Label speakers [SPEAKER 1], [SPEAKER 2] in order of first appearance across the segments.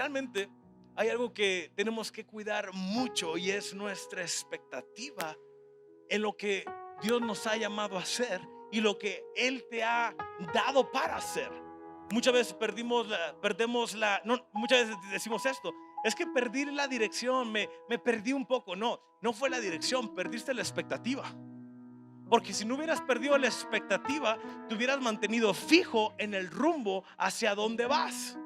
[SPEAKER 1] normalmente hay algo que tenemos que cuidar mucho y es nuestra expectativa en lo que Dios nos ha llamado a hacer y lo que Él te ha dado para hacer. Muchas veces muchas veces decimos esto: es que perdí la dirección, me perdí un poco. No fue la dirección, perdiste la expectativa. Porque si no hubieras perdido la expectativa, te hubieras mantenido fijo en el rumbo hacia donde vas.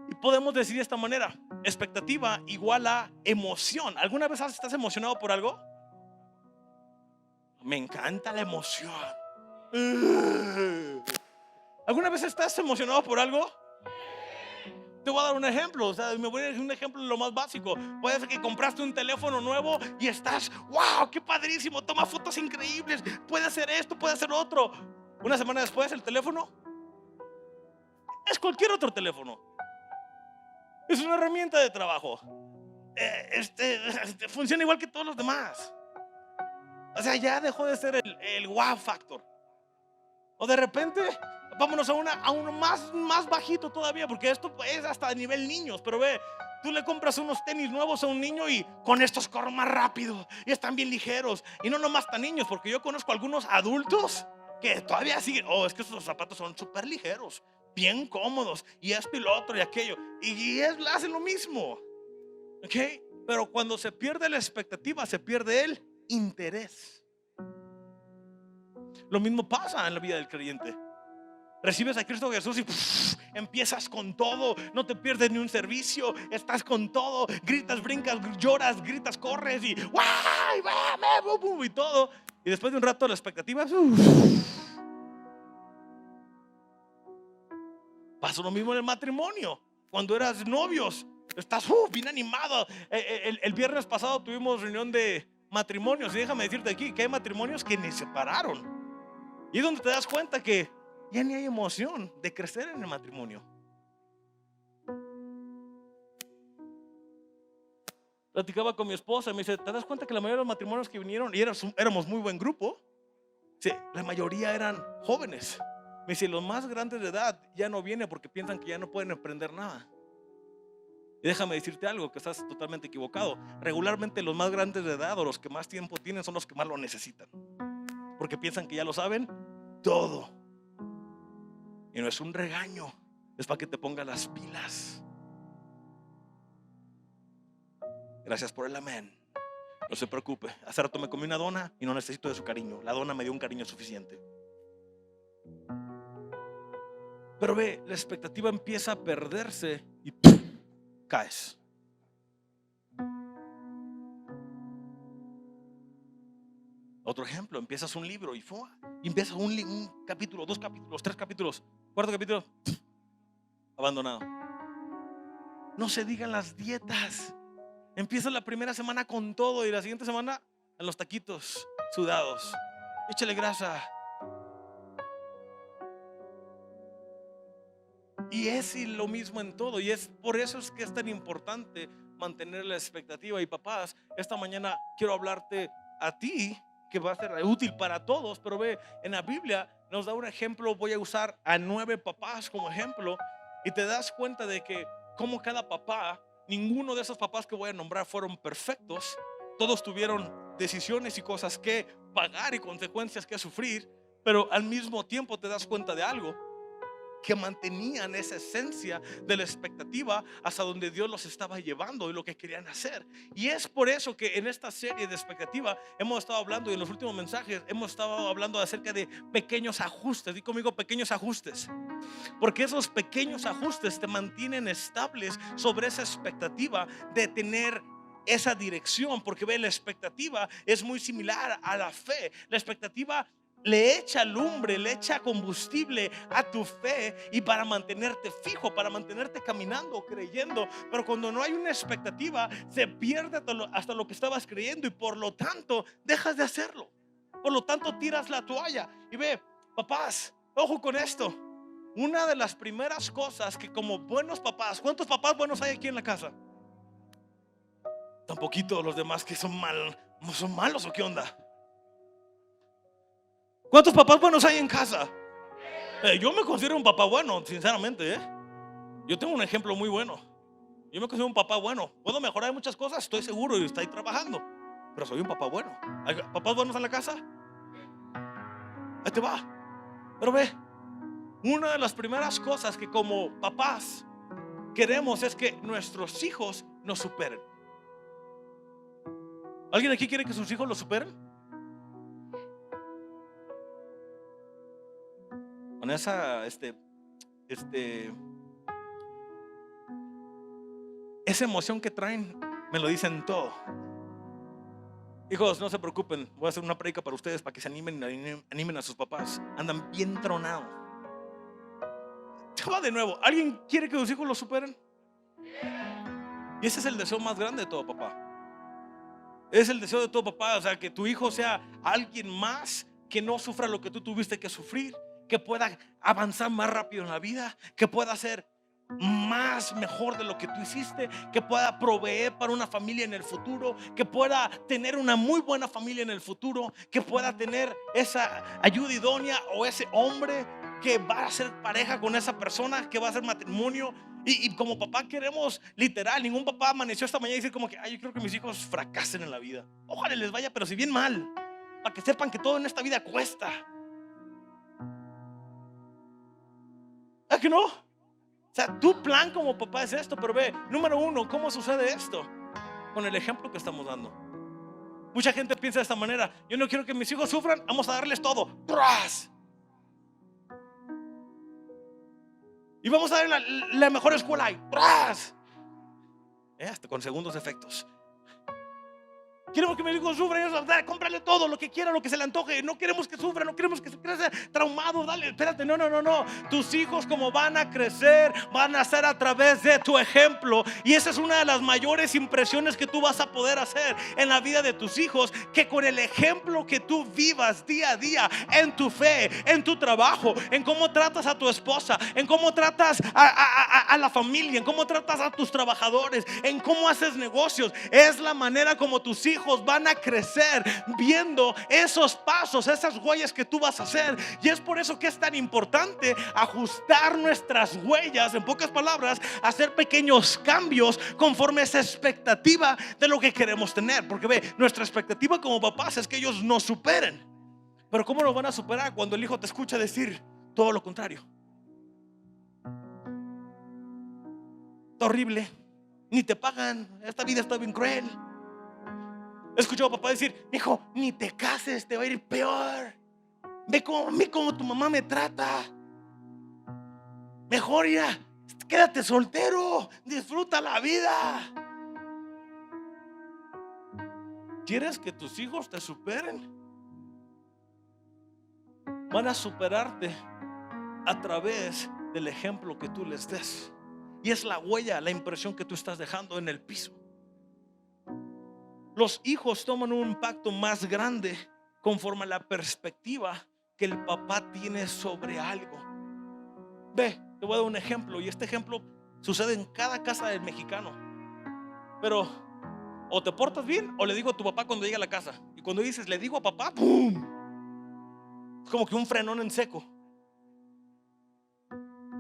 [SPEAKER 1] Y podemos decir de esta manera: expectativa igual a emoción. ¿Alguna vez estás emocionado por algo? Me encanta la emoción. ¿Alguna vez estás emocionado por algo? Te voy a dar un ejemplo, o sea, me voy a decir un ejemplo de lo más básico. Puede ser que compraste un teléfono nuevo y estás, wow, qué padrísimo, toma fotos increíbles, puede hacer esto, puede hacer otro. Una semana después el teléfono es cualquier otro teléfono. Es una herramienta de trabajo. Funciona igual que todos los demás. O sea, ya dejó de ser el wow factor. O de repente vámonos a uno más bajito todavía, porque esto es hasta a nivel niños. Pero ve, tú le compras unos tenis nuevos a un niño y con estos corren más rápido y están bien ligeros. Y no nomás tan niños, porque yo conozco algunos adultos que todavía siguen: oh, es que esos zapatos son súper ligeros, bien cómodos, y esto y lo otro y aquello. Y hacen lo mismo. ¿Ok? Pero cuando se pierde la expectativa, se pierde el interés. Lo mismo pasa en la vida del creyente. Recibes a Cristo Jesús y empiezas con todo, no te pierdes ni un servicio, estás con todo, gritas, brincas, lloras, gritas, corres y ¡guay! Y todo. Y después de un rato la expectativa pasa lo mismo en el matrimonio. Cuando eras novios, estás bien animado. El viernes pasado tuvimos reunión de matrimonios y déjame decirte aquí que hay matrimonios que ni se separaron. Y es donde te das cuenta que ya ni hay emoción de crecer en el matrimonio. Platicaba con mi esposa y me dice: ¿te das cuenta que la mayoría de los matrimonios que vinieron, y éramos muy buen grupo? Sí, la mayoría eran jóvenes. Me dice: los más grandes de edad ya no vienen porque piensan que ya no pueden emprender nada. Y déjame decirte algo, que estás totalmente equivocado. Regularmente los más grandes de edad o los que más tiempo tienen son los que más lo necesitan, porque piensan que ya lo saben todo. Y no es un regaño, es para que te pongas las pilas. Gracias por el amén. No se preocupe, hace rato me comí una dona y no necesito de su cariño. La dona me dio un cariño suficiente. Pero ve, la expectativa empieza a perderse y caes. Otro ejemplo: empiezas un libro y empiezas un capítulo, 2 capítulos, 3 capítulos, 4 capítulos, abandonado. No se digan las dietas. Empieza la primera semana con todo y la siguiente semana en los taquitos sudados. Échale grasa. Y es lo mismo en todo. Y es por eso es que es tan importante mantener la expectativa. Y papás, esta mañana quiero hablarte a ti, que va a ser útil para todos. Pero ve, en la Biblia nos da un ejemplo. Voy a usar a 9 papás como ejemplo. Y te das cuenta de que como cada papá, ninguno de esos papás que voy a nombrar fueron perfectos. Todos tuvieron decisiones y cosas que pagar y consecuencias que sufrir. Pero al mismo tiempo te das cuenta de algo: que mantenían esa esencia de la expectativa hasta donde Dios los estaba llevando y lo que querían hacer. Y es por eso que en esta serie de expectativa hemos estado hablando, y en los últimos mensajes hemos estado hablando acerca de pequeños ajustes. Di conmigo: pequeños ajustes. Porque esos pequeños ajustes te mantienen estables sobre esa expectativa de tener esa dirección. Porque ve, la expectativa es muy similar a la fe. La expectativa le echa lumbre, le echa combustible a tu fe, y para mantenerte fijo, para mantenerte caminando, creyendo. Pero cuando no hay una expectativa, se pierde hasta lo que estabas creyendo, y por lo tanto dejas de hacerlo. Por lo tanto tiras la toalla. Y ve, papás, ojo con esto. Una de las primeras cosas que como buenos papás, ¿cuántos papás buenos hay aquí en la casa? Tan poquito los demás que son malos, ¿o qué onda? ¿Cuántos papás buenos hay en casa? Yo me considero un papá bueno, sinceramente, Yo tengo un ejemplo muy bueno. Yo me considero un papá bueno. Puedo mejorar muchas cosas, estoy seguro, y estoy trabajando, pero soy un papá bueno. ¿Hay papás buenos en la casa? Ahí te va. Pero ve, una de las primeras cosas que como papás queremos es que nuestros hijos nos superen. ¿Alguien aquí quiere que sus hijos los superen? Con esa esa emoción que traen, me lo dicen todo. Hijos, no se preocupen, voy a hacer una prédica para ustedes para que se animen a sus papás. Andan bien tronados. Va de nuevo. ¿Alguien quiere que sus hijos los superen? Y ese es el deseo más grande de todo papá. Es el deseo de todo papá, o sea, que tu hijo sea alguien más que no sufra lo que tú tuviste que sufrir, que pueda avanzar más rápido en la vida, que pueda ser más mejor de lo que tú hiciste, que pueda proveer para una familia en el futuro, que pueda tener una muy buena familia en el futuro, que pueda tener esa ayuda idónea o ese hombre que va a ser pareja con esa persona, que va a ser matrimonio. Y como papá queremos, literal, ningún papá amaneció esta mañana y dice como que ay, yo creo que mis hijos fracasen en la vida. Ojalá les vaya, pero si bien mal, para que sepan que todo en esta vida cuesta. ¿Ah, que no? O sea, tu plan como papá es esto, pero ve, número uno, ¿cómo sucede esto? Con el ejemplo que estamos dando. Mucha gente piensa de esta manera: yo no quiero que mis hijos sufran, vamos a darles todo. ¡Tras! Y vamos a dar la mejor escuela ahí. ¡Tras! Hasta con segundos efectos. Queremos que mis hijos sufran, cómprale todo lo que quiera, lo que se le antoje. No queremos que sufran, no queremos que se crezca traumado. Dale, espérate, no. Tus hijos, como van a crecer, van a ser a través de tu ejemplo. Y esa es una de las mayores impresiones que tú vas a poder hacer en la vida de tus hijos, que con el ejemplo que tú vivas día a día, en tu fe, en tu trabajo, en cómo tratas a tu esposa, en cómo tratas a la familia, en cómo tratas a tus trabajadores, en cómo haces negocios, es la manera como tus hijos van a crecer viendo esos pasos, esas huellas que tú vas a hacer. Y es por eso que es tan importante ajustar nuestras huellas, en pocas palabras, hacer pequeños cambios conforme a esa expectativa de lo que queremos tener. Porque ve, nuestra expectativa como papás es que ellos nos superen. Pero ¿cómo nos van a superar cuando el hijo te escucha decir todo lo contrario? Está horrible, ni te pagan, esta vida está bien cruel. He escuchado a papá decir: hijo, ni te cases, te va a ir peor. Ve cómo tu mamá me trata. Mejor ya, quédate soltero, disfruta la vida. ¿Quieres que tus hijos te superen? Van a superarte a través del ejemplo que tú les des. Y es la huella, la impresión que tú estás dejando en el piso. Los hijos toman un impacto más grande conforme a la perspectiva que el papá tiene sobre algo. Ve, te voy a dar un ejemplo, y este ejemplo sucede en cada casa del mexicano. Pero o te portas bien, o le digo a tu papá cuando llega a la casa. Y cuando dices le digo a papá, ¡pum!, es como que un frenón en seco.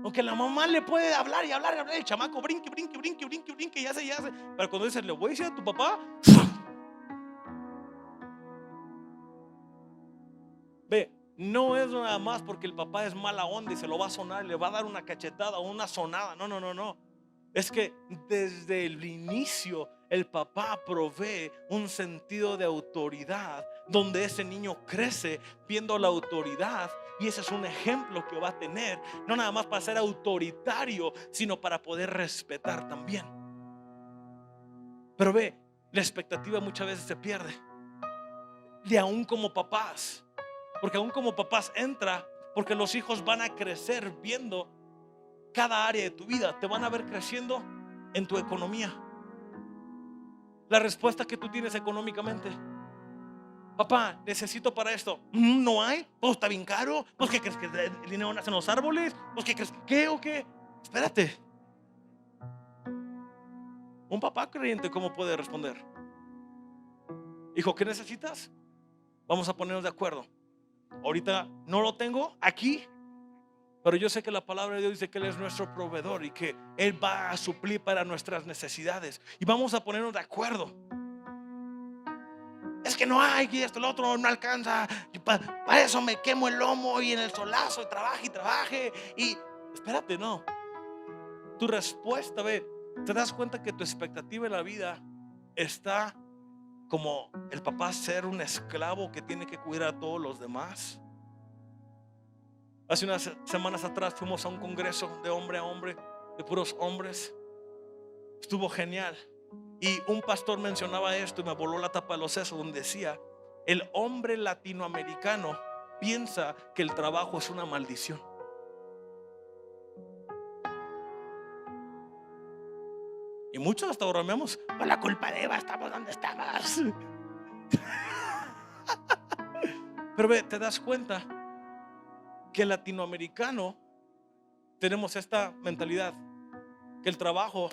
[SPEAKER 1] Aunque la mamá le puede hablar y hablar, el chamaco brinque y hace. Pero cuando dices le voy a decir a tu papá, ve, no es nada más porque el papá es mala onda y se lo va a sonar, le va a dar una cachetada o una sonada. No. Es que desde el inicio el papá provee un sentido de autoridad, donde ese niño crece viendo la autoridad. Y ese es un ejemplo que va a tener, no nada más para ser autoritario, sino para poder respetar también. Pero ve, la expectativa muchas veces se pierde. Y aún como papás, porque aún como papás entra, porque los hijos van a crecer viendo cada área de tu vida. Te van a ver creciendo en tu economía. La respuesta que tú tienes económicamente: papá, necesito para esto. No hay, todo está bien caro. Pues ¿qué crees, que el dinero nace en los árboles? Pues ¿qué crees, qué o qué? Espérate. Un papá creyente, ¿cómo puede responder? Hijo, ¿qué necesitas? Vamos a ponernos de acuerdo. Ahorita no lo tengo aquí, Pero yo sé que la palabra de Dios dice que Él es nuestro proveedor y que Él va a suplir para nuestras necesidades. Y vamos a ponernos de acuerdo. Es que no hay, y esto, lo otro no alcanza. Para eso me quemo el lomo y en el solazo y trabaje. Y espérate, no. Tu respuesta, ve, te das cuenta que tu expectativa en la vida está como el papá ser un esclavo que tiene que cuidar a todos los demás. Hace unas semanas atrás fuimos a un congreso de hombre a hombre, de puros hombres. Estuvo genial. Y un pastor mencionaba esto y me voló la tapa de los sesos, donde decía: el hombre latinoamericano piensa que el trabajo es una maldición. Y muchos hasta bromeamos: por la culpa de Eva estamos donde estamos. Pero ve, te das cuenta que el latinoamericano tenemos esta mentalidad, que el trabajo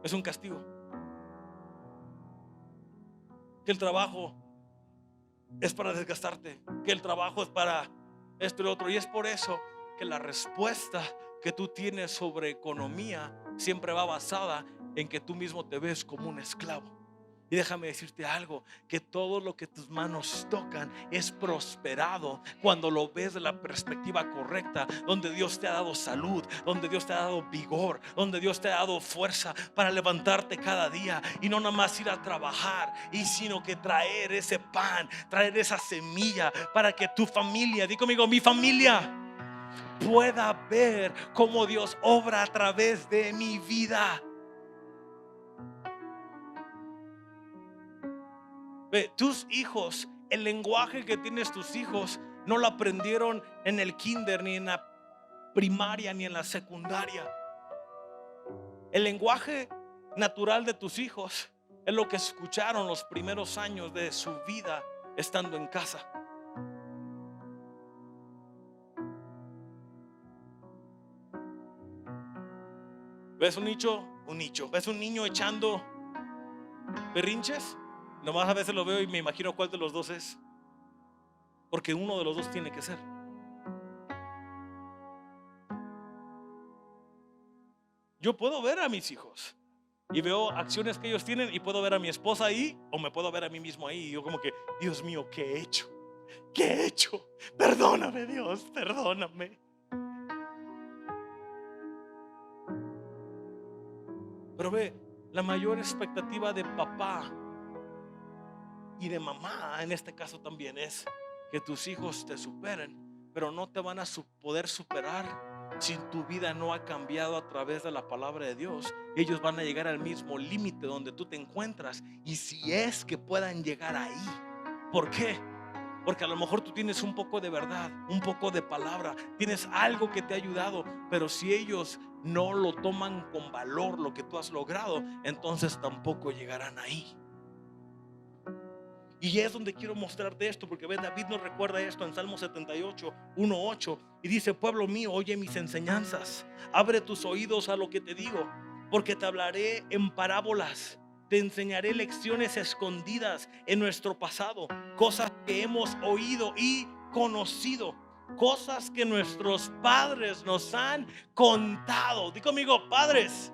[SPEAKER 1] es un castigo, que el trabajo es para desgastarte, que el trabajo es para esto y lo otro. Y es por eso que la respuesta que tú tienes sobre economía siempre va basada en que tú mismo te ves como un esclavo. Y déjame decirte algo, que todo lo que tus manos tocan es prosperado cuando lo ves de la perspectiva correcta, donde Dios te ha dado salud, donde Dios te ha dado vigor, donde Dios te ha dado fuerza para levantarte cada día y no nada más ir a trabajar, y sino que traer ese pan, traer esa semilla para que tu familia, di conmigo, mi familia, pueda ver cómo Dios obra a través de mi vida. Ve, tus hijos, el lenguaje que tienes tus hijos, no lo aprendieron en el kinder, ni en la primaria, ni en la secundaria. El lenguaje natural de tus hijos es lo que escucharon los primeros años de su vida estando en casa. ¿Ves un nicho? Un nicho. ¿Ves un niño echando berrinches? Nomás a veces lo veo y me imagino cuál de los dos es, porque uno de los dos tiene que ser. Yo puedo ver a mis hijos y veo acciones que ellos tienen, y puedo ver a mi esposa ahí, o me puedo ver a mí mismo ahí, y yo como que, Dios mío, ¿qué he hecho? ¿Qué he hecho? Perdóname, Dios, perdóname. Pero ve, la mayor expectativa de papá y de mamá en este caso también es que tus hijos te superen, pero no te van a poder superar si tu vida no ha cambiado a través de la palabra de Dios. Ellos van a llegar al mismo límite donde tú te encuentras, y si es que puedan llegar ahí. ¿Por qué? Porque a lo mejor tú tienes un poco de verdad, un poco de palabra, tienes algo que te ha ayudado, pero si ellos no lo toman con valor lo que tú has logrado, entonces tampoco llegarán ahí. Y es donde quiero mostrarte esto, porque ve, David nos recuerda esto en Salmo 78, 1:8, y dice: pueblo mío, oye mis enseñanzas, abre tus oídos a lo que te digo, porque te hablaré en parábolas, te enseñaré lecciones escondidas en nuestro pasado, cosas que hemos oído y conocido, cosas que nuestros padres nos han contado. Di conmigo, padres.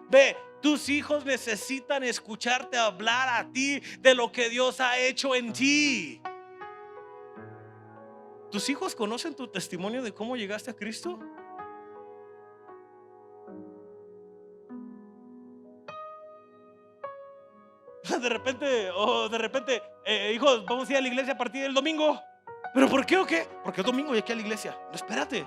[SPEAKER 1] Ve, tus hijos necesitan escucharte hablar a ti de lo que Dios ha hecho en ti. ¿Tus hijos conocen tu testimonio de cómo llegaste a Cristo? De repente, hijos, vamos a ir a la iglesia a partir del domingo. ¿Pero por qué o qué? Porque es domingo y aquí a la iglesia. No, espérate.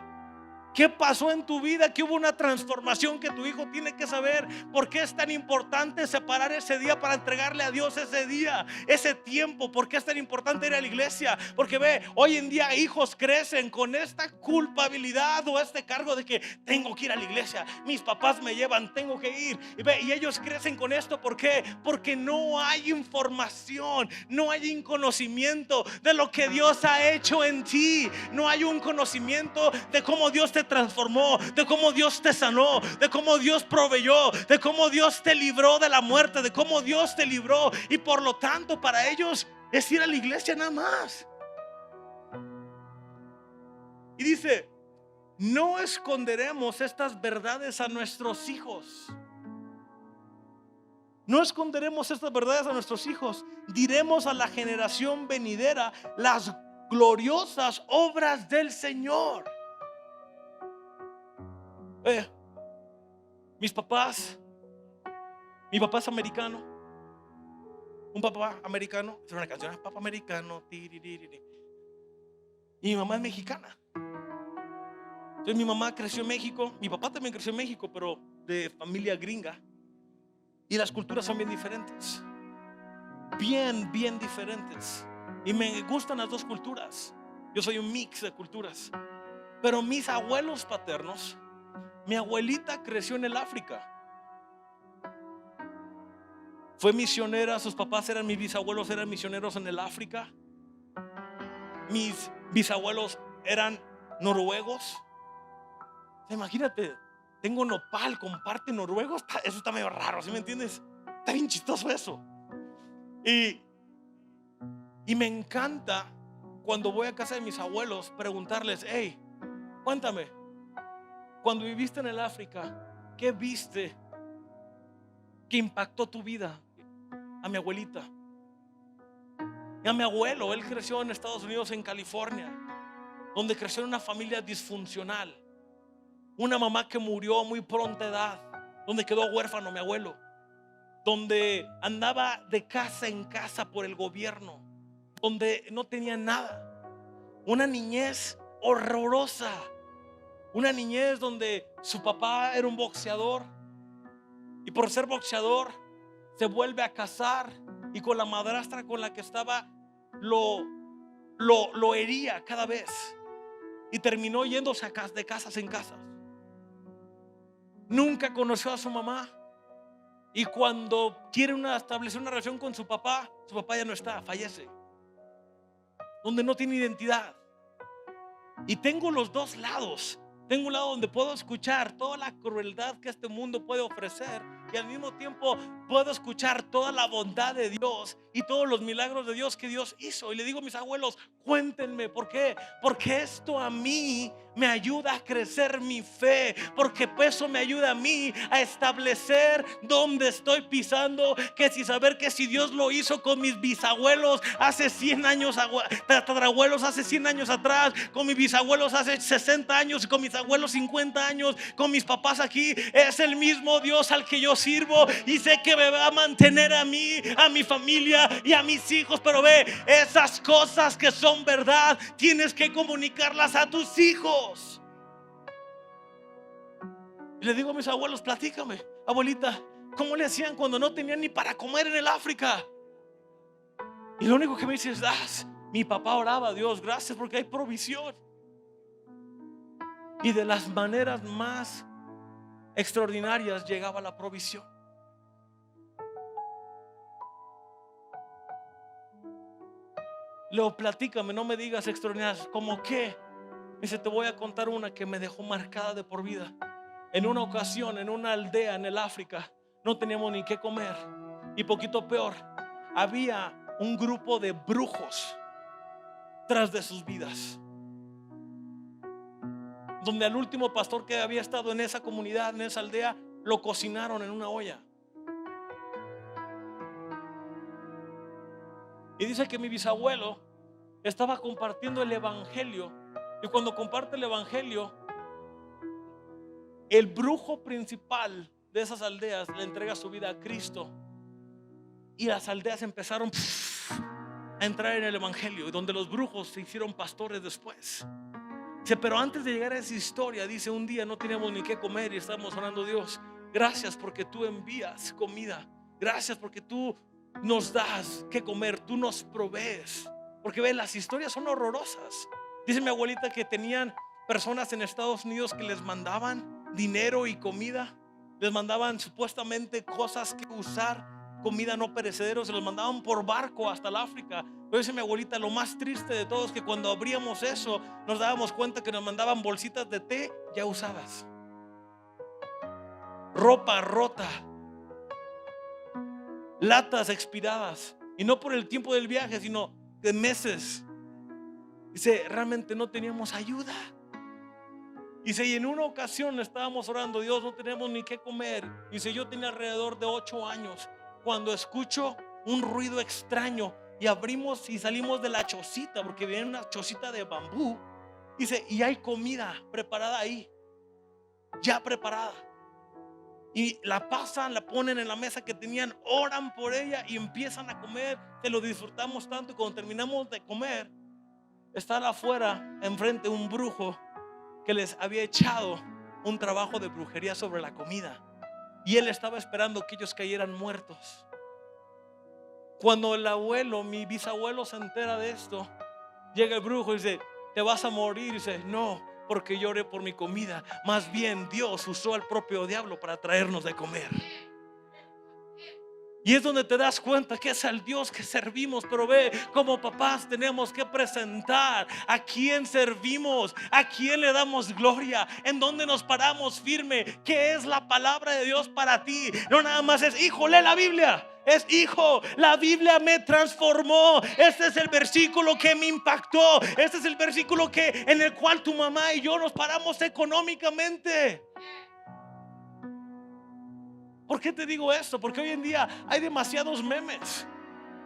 [SPEAKER 1] ¿Qué pasó en tu vida? Que hubo una transformación que tu hijo tiene que saber. ¿Por qué es tan importante separar ese día para entregarle a Dios ese día, ese tiempo? ¿Por qué es tan importante ir a la iglesia? Porque ve, hoy en día hijos crecen con esta culpabilidad o este cargo de que tengo que ir a la iglesia, mis papás me llevan, tengo que ir. Y ve, y ellos crecen con esto. ¿Por qué? Porque no hay información, no hay un conocimiento de lo que Dios ha hecho en ti. No hay un conocimiento de cómo Dios te transformó, de cómo Dios te sanó, de cómo Dios proveyó, de cómo Dios te libró de la muerte, de cómo Dios te libró. Y por lo tanto para ellos es ir a la iglesia nada más. Y dice no esconderemos estas verdades a nuestros hijos. No esconderemos estas verdades a nuestros hijos. Diremos a la generación venidera las gloriosas obras del Señor. Mi papá es americano. Un papá americano. Es una canción, papá americano. Y mi mamá es mexicana. Entonces mi mamá creció en México. Mi papá también creció en México, pero de familia gringa. Y las culturas son bien diferentes. Bien diferentes. Y me gustan las dos culturas. Yo soy un mix de culturas. Pero mis abuelos paternos, mi abuelita creció en el África. Fue misionera, sus papás mis bisabuelos eran misioneros en el África. Mis bisabuelos eran noruegos. Imagínate, tengo nopal con parte noruego. Eso está medio raro, ¿sí me entiendes? Está bien chistoso eso. Y me encanta cuando voy a casa de mis abuelos preguntarles: hey, cuéntame, cuando viviste en el África, ¿qué viste que impactó tu vida? A mi abuelita y a mi abuelo. Él creció en Estados Unidos, en California, donde creció en una familia disfuncional. Una mamá que murió a muy pronta edad, donde quedó huérfano mi abuelo, donde andaba de casa en casa por el gobierno, donde no tenía nada. Una niñez horrorosa. Una niñez donde su papá era un boxeador y por ser boxeador se vuelve a casar, y con la madrastra con la que estaba lo hería cada vez, y terminó yéndose de casas en casas. Nunca conoció a su mamá, y cuando quiere establecer una relación con su papá ya no está, fallece, donde no tiene identidad. Y tengo los dos lados. Tengo un lado donde puedo escuchar toda la crueldad que este mundo puede ofrecer, y al mismo tiempo puedo escuchar toda la bondad de Dios y todos los milagros de Dios que Dios hizo. Y le digo a mis abuelos: cuéntenme, ¿por qué? Porque esto a mí me ayuda a crecer mi fe, porque eso me ayuda a mí a establecer dónde estoy pisando. Que si saber que si Dios lo hizo con mis bisabuelos hace 100 años, tatarabuelos hace 100 años atrás, con mis bisabuelos hace 60 años, y con mis abuelos 50 años, con mis papás aquí, es el mismo Dios al que yo sirvo, y sé que me va a mantener a mí, a mi familia y a mis hijos. Pero esas cosas que son verdad, tienes que comunicarlas a tus hijos. Y le digo a mis abuelos: platícame, abuelita, ¿cómo le hacían cuando no tenían ni para comer en el África? Y lo único que me dice es: mi papá oraba a Dios, gracias porque hay provisión. Y de las maneras más extraordinarias llegaba la provisión. Luego platícame, no me digas extraordinarias. ¿Cómo qué? Me dice: te voy a contar una que me dejó marcada de por vida. En una ocasión, en una aldea en el África, no teníamos ni qué comer, y poquito peor, había un grupo de brujos tras de sus vidas, donde al último pastor que había estado en esa comunidad, en esa aldea, lo cocinaron en una olla. Y dice que mi bisabuelo estaba compartiendo el evangelio, y cuando comparte el evangelio, el brujo principal de esas aldeas le entrega su vida a Cristo, y las aldeas empezaron a entrar en el evangelio, y donde los brujos se hicieron pastores después. Dice: pero antes de llegar a esa historia, dice, un día no teníamos ni qué comer y estábamos orando: Dios, gracias porque tú envías comida, gracias porque tú nos das que comer, tú nos provees. Porque las historias son horrorosas. Dice mi abuelita que tenían personas en Estados Unidos que les mandaban dinero y comida, les mandaban supuestamente cosas que usar, comida no perecedera, se los mandaban por barco hasta el África. Pero dice mi abuelita: lo más triste de todo es que cuando abríamos eso, nos dábamos cuenta que nos mandaban bolsitas de té ya usadas, ropa rota, latas expiradas, y no por el tiempo del viaje, sino de meses. Dice: realmente no teníamos ayuda. Dice, y en una ocasión estábamos orando, Dios, no tenemos ni qué comer. Dice, yo tenía alrededor de 8 años cuando escucho un ruido extraño y abrimos y salimos de la chocita, porque viene una chocita de bambú. Dice, y hay comida preparada ahí, ya preparada. Y la pasan, la ponen en la mesa que tenían, oran por ella y empiezan a comer. Se lo disfrutamos tanto y cuando terminamos de comer, está afuera, enfrente, un brujo que les había echado un trabajo de brujería sobre la comida. Y él estaba esperando que ellos cayeran muertos. Cuando el abuelo, mi bisabuelo, se entera de esto, llega el brujo y dice, te vas a morir. Y dice, no, porque yo oré por mi comida. Más bien Dios usó al propio diablo para traernos de comer. Y es donde te das cuenta que es al Dios que servimos. Pero ve, como papás tenemos que presentar a quién servimos, a quién le damos gloria, en dónde nos paramos firme, qué es la palabra de Dios para ti. No nada más es, hijo, lee la Biblia. Es, hijo, la Biblia me transformó. Este es el versículo que me impactó. Este es el versículo en el cual tu mamá y yo nos paramos económicamente. ¿Por qué te digo esto? Porque hoy en día hay demasiados memes.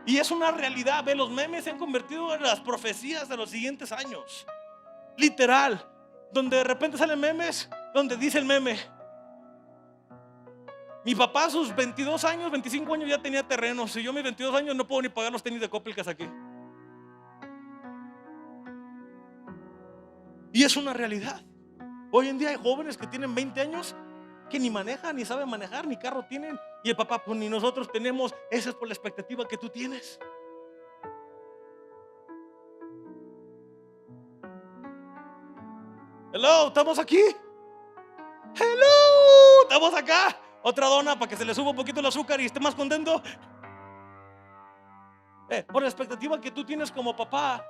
[SPEAKER 1] Y es una realidad. Ve, los memes se han convertido en las profecías de los siguientes años. Literal. Donde de repente salen memes, donde dice el meme, mi papá a sus 22 años, 25 años ya tenía terrenos. Y yo a mis 22 años no puedo ni pagar los tenis de Coppel que saqué. Y es una realidad. Hoy en día hay jóvenes que tienen 20 años que ni manejan, ni saben manejar, ni carro tienen. Y el papá, pues ni nosotros tenemos. Esa es por la expectativa que tú tienes. Hello, ¿estamos aquí? Hello, ¿estamos acá? Otra dona para que se le suba un poquito el azúcar y esté más contento. Por la expectativa que tú tienes como papá,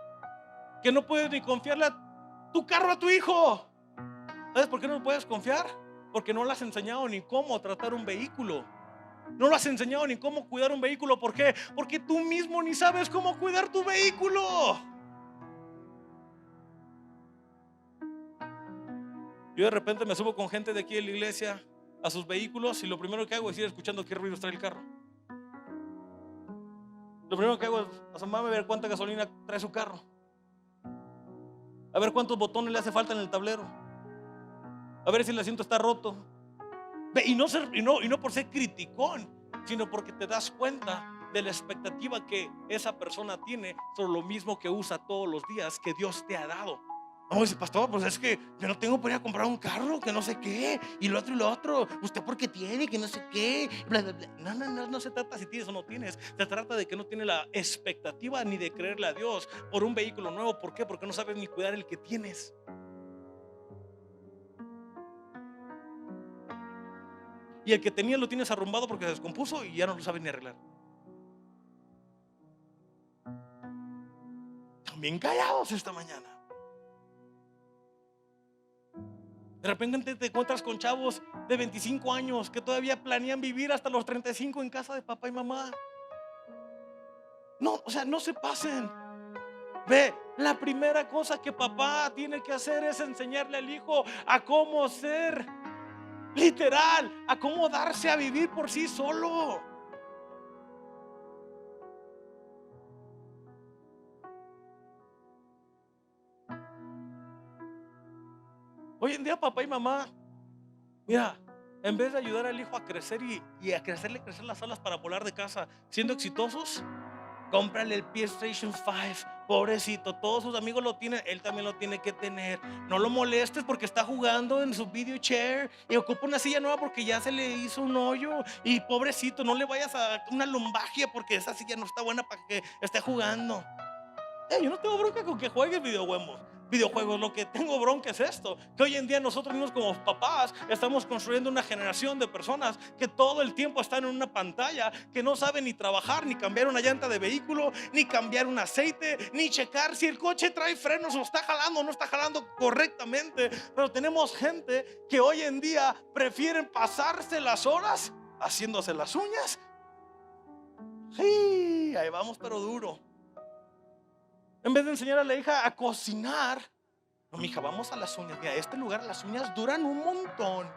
[SPEAKER 1] que no puedes ni confiarle tu carro a tu hijo. ¿Sabes por qué no puedes confiar? Porque no le has enseñado ni cómo tratar un vehículo. No lo has enseñado ni cómo cuidar un vehículo. ¿Por qué? Porque tú mismo ni sabes cómo cuidar tu vehículo. Yo de repente me subo con gente de aquí de la iglesia a sus vehículos y lo primero que hago es ir escuchando qué ruidos trae el carro. Lo primero que hago es asomarme a ver cuánta gasolina trae su carro, a ver cuántos botones le hace falta en el tablero, a ver si el asiento está roto. Y no por ser criticón, sino porque te das cuenta de la expectativa que esa persona tiene sobre lo mismo que usa todos los días que Dios te ha dado. No, dice, pastor, pues es que yo no tengo para ir a comprar un carro, que no sé qué, y lo otro, usted porque tiene, que no sé qué, bla, bla, bla. No se trata si tienes o no tienes, se trata de que no tiene la expectativa ni de creerle a Dios por un vehículo nuevo. ¿Por qué? Porque no sabes ni cuidar el que tienes. Y el que tenías lo tienes arrumbado porque se descompuso y ya no lo sabes ni arreglar. También callados esta mañana. De repente te encuentras con chavos de 25 años que todavía planean vivir hasta los 35 en casa de papá y mamá. No, o sea, no se pasen. Ve, la primera cosa que papá tiene que hacer es enseñarle al hijo a cómo ser, literal, a cómo darse a vivir por sí solo. Hoy en día papá y mamá, mira, en vez de ayudar al hijo a crecer y a crecer las alas para volar de casa siendo exitosos, cómprale el PlayStation 5. Pobrecito, todos sus amigos lo tienen, él también lo tiene que tener. No lo molestes porque está jugando en su video chair y ocupa una silla nueva porque ya se le hizo un hoyo. Y pobrecito, no le vayas a una lumbagia porque esa silla no está buena para que esté jugando. Yo no tengo bronca con que juegues videojuegos. Lo que tengo bronca es esto, que hoy en día nosotros mismos como papás estamos construyendo una generación de personas que todo el tiempo están en una pantalla, que no saben ni trabajar, ni cambiar una llanta de vehículo, ni cambiar un aceite, ni checar si el coche trae frenos o está jalando o no está jalando correctamente. Pero tenemos gente que hoy en día prefieren pasarse las horas haciéndose las uñas. Sí, ahí vamos, pero duro. En vez de enseñar a la hija a cocinar, No, mija, vamos a las uñas. Mira, este lugar las uñas duran un montón.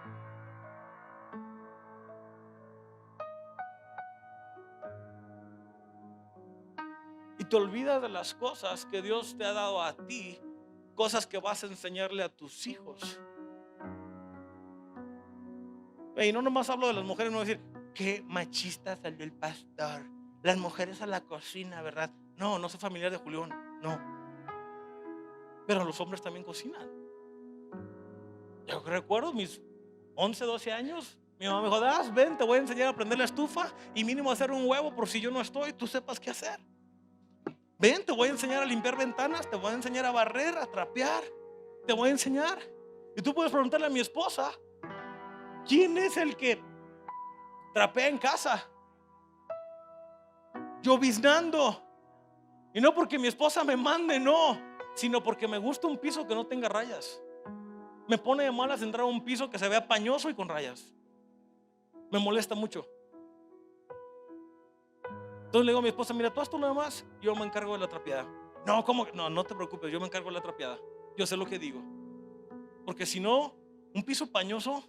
[SPEAKER 1] Y te olvidas de las cosas que Dios te ha dado a ti, cosas que vas a enseñarle a tus hijos. Y no nomás hablo de las mujeres, no decir, qué machista salió el pastor. Las mujeres a la cocina, ¿verdad? No, no soy familiar de Julián, no. Pero los hombres también cocinan. Yo recuerdo mis 11, 12 años. Mi mamá me dijo, ven, te voy a enseñar a prender la estufa y mínimo a hacer un huevo por si yo no estoy, tú sepas qué hacer. Ven, te voy a enseñar a limpiar ventanas, te voy a enseñar a barrer, a trapear, te voy a enseñar. Y tú puedes preguntarle a mi esposa, ¿quién es el que trapea en casa? Lloviznando. Y no porque mi esposa me mande, no, sino porque me gusta un piso que no tenga rayas. Me pone de malas entrar a un piso que se vea pañoso y con rayas. Me molesta mucho. Entonces le digo a mi esposa, mira, tú haz todo lo demás, yo me encargo de la trapeada. No, ¿cómo? No, no te preocupes, yo me encargo de la trapeada. Yo sé lo que digo. Porque si no, un piso pañoso,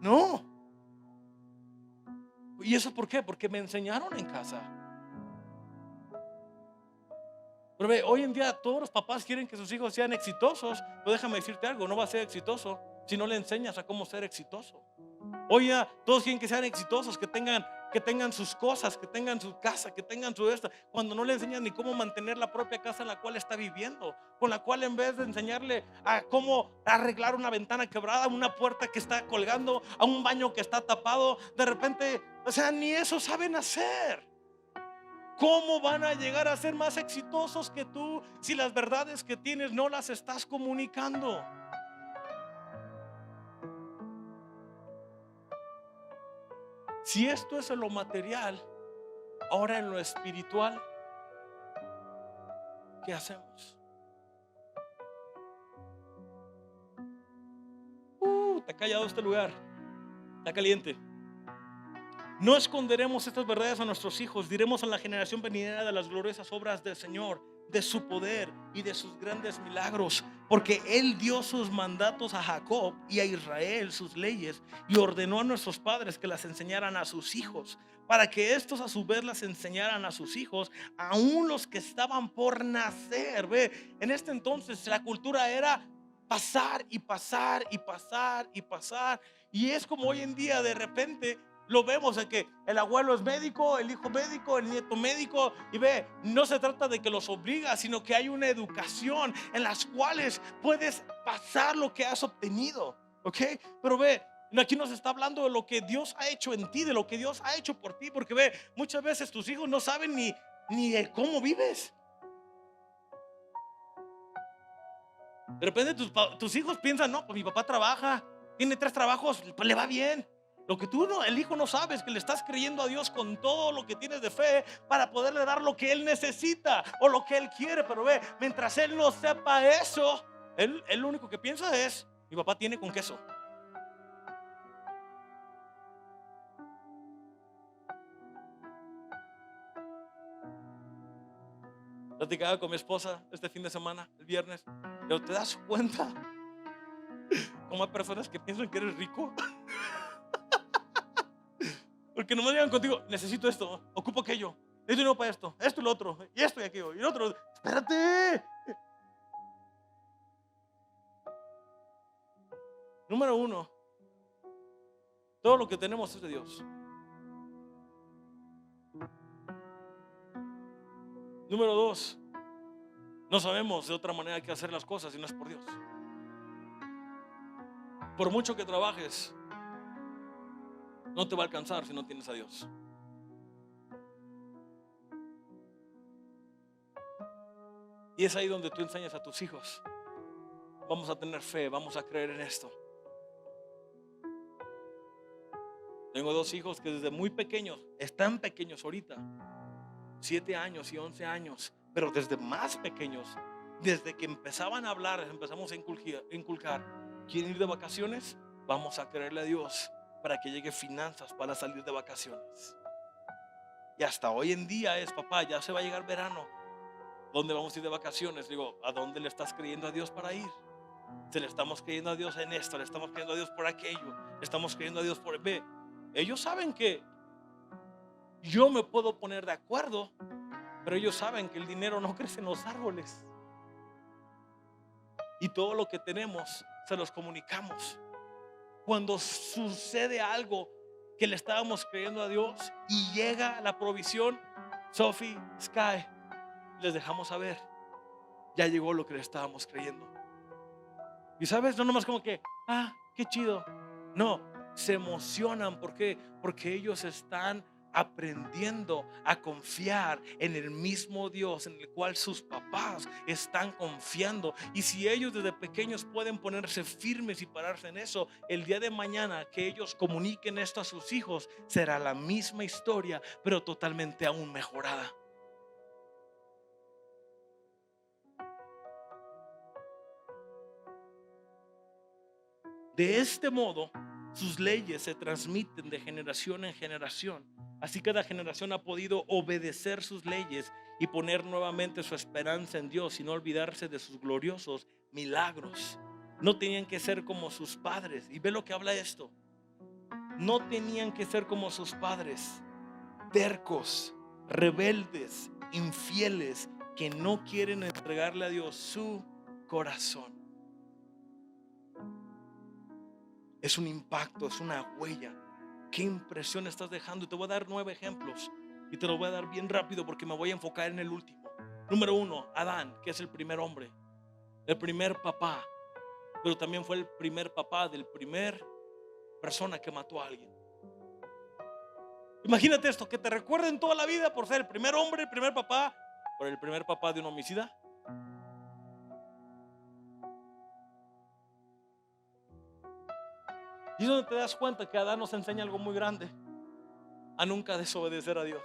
[SPEAKER 1] no. ¿Y eso por qué? Porque me enseñaron en casa. Pero ve, hoy en día todos los papás quieren que sus hijos sean exitosos. Pero déjame decirte algo, no va a ser exitoso si no le enseñas a cómo ser exitoso. Hoy ya todos quieren que sean exitosos, que tengan sus cosas, que tengan su casa, que tengan su esta, cuando no le enseñan ni cómo mantener la propia casa en la cual está viviendo, con la cual en vez de enseñarle a cómo arreglar una ventana quebrada, una puerta que está colgando, a un baño que está tapado, de repente, o sea, ni eso saben hacer. ¿Cómo van a llegar a ser más exitosos que tú si las verdades que tienes no las estás comunicando? Si esto es en lo material, ahora en lo espiritual, ¿qué hacemos? Está callado este lugar, está caliente. No esconderemos estas verdades a nuestros hijos, diremos a la generación venidera de las gloriosas obras del Señor, de su poder y de sus grandes milagros, porque Él dio sus mandatos a Jacob y a Israel, sus leyes, y ordenó a nuestros padres que las enseñaran a sus hijos, para que estos a su vez las enseñaran a sus hijos, aún los que estaban por nacer. Ve, en este entonces la cultura era pasar y pasar y pasar y pasar, y es como hoy en día de repente lo vemos en que el abuelo es médico, el hijo médico, el nieto médico. Y ve, no se trata de que los obliga, sino que hay una educación en las cuales puedes pasar lo que has obtenido. ¿Ok? Pero ve, aquí nos está hablando de lo que Dios ha hecho en ti, de lo que Dios ha hecho por ti. Porque ve, muchas veces tus hijos no saben ni el cómo vives. De repente tus hijos piensan, no, pues mi papá trabaja, tiene 3 trabajos, pues le va bien. Lo que tú, el hijo, no sabes, que le estás creyendo a Dios con todo lo que tienes de fe para poderle dar lo que él necesita o lo que él quiere. Pero ve, mientras él no sepa eso, él lo único que piensa es, mi papá tiene con queso. Platicaba con mi esposa este fin de semana, el viernes, pero te das cuenta cómo hay personas que piensan que eres rico. Porque nomás llegan contigo, necesito esto, ocupo aquello, esto y no para esto y lo otro, y esto y aquello, y lo otro. Espérate. Número 1, todo lo que tenemos es de Dios. Número 2, no sabemos de otra manera que hacer las cosas si no es por Dios. Por mucho que trabajes, no te va a alcanzar si no tienes a Dios. Y es ahí donde tú enseñas a tus hijos, vamos a tener fe, vamos a creer en esto. Tengo 2 hijos que desde muy pequeños, están pequeños ahorita, 7 años y 11 años, pero desde más pequeños, desde que empezaban a hablar, empezamos a inculcar, ¿quieren ir de vacaciones? Vamos a creerle a Dios para que llegue finanzas para salir de vacaciones. Y hasta hoy en día es, papá, ya se va a llegar verano, ¿Dónde vamos a ir de vacaciones? Digo, ¿a dónde le estás creyendo a Dios para ir? Se le estamos creyendo a Dios en esto, le estamos creyendo a Dios por aquello, le estamos creyendo a Dios por... Ve, ellos saben que yo me puedo poner de acuerdo, pero ellos saben que el dinero no crece en los árboles. Y todo lo que tenemos se los comunicamos. Cuando sucede algo que le estábamos creyendo a Dios y llega la provisión, Sophie, Sky, les dejamos saber, ya llegó lo que le estábamos creyendo. Y sabes, no nomás como que, qué chido. No, se emocionan. ¿Por qué? Porque ellos están aprendiendo a confiar en el mismo Dios en el cual sus papás están confiando. Y si ellos desde pequeños pueden ponerse firmes y pararse en eso, el día de mañana que ellos comuniquen esto a sus hijos, será la misma historia, pero totalmente aún mejorada. De este modo, sus leyes se transmiten de generación en generación. Así cada generación ha podido obedecer sus leyes y poner nuevamente su esperanza en Dios y no olvidarse de sus gloriosos milagros. No tenían que ser como sus padres. Y ve lo que habla esto. No tenían que ser como sus padres, tercos, rebeldes, infieles, que no quieren entregarle a Dios su corazón. Es un impacto, es una huella. ¿Qué impresión estás dejando? Y te voy a dar 9 ejemplos y te los voy a dar bien rápido porque me voy a enfocar en el último. Número 1, Adán, que es el primer hombre, el primer papá, pero también fue el primer papá del primer persona que mató a alguien. Imagínate esto, que te recuerden toda la vida por ser el primer hombre, el primer papá, por el primer papá de un homicida. Y es donde te das cuenta que Adán nos enseña algo muy grande: a nunca desobedecer a Dios.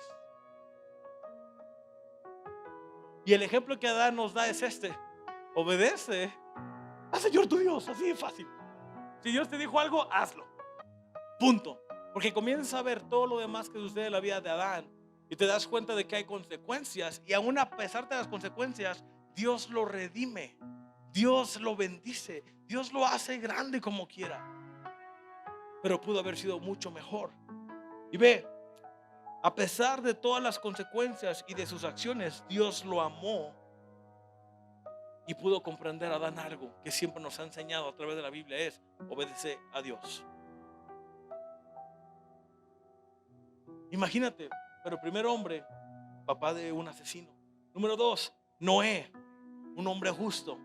[SPEAKER 1] Y el ejemplo que Adán nos da es este: obedece al Señor tu Dios, así de fácil. Si Dios te dijo algo, hazlo, punto. Porque comienzas a ver todo lo demás que sucede en la vida de Adán y te das cuenta de que hay consecuencias, y aún a pesar de las consecuencias, Dios lo redime, Dios lo bendice, Dios lo hace grande como quiera. Pero pudo haber sido mucho mejor. Y ve, a pesar de todas las consecuencias y de sus acciones, Dios lo amó y pudo comprender a Adán algo que siempre nos ha enseñado a través de la Biblia: es obedece a Dios. Imagínate, pero primer hombre, papá de un asesino. Número 2, Noé, un hombre justo,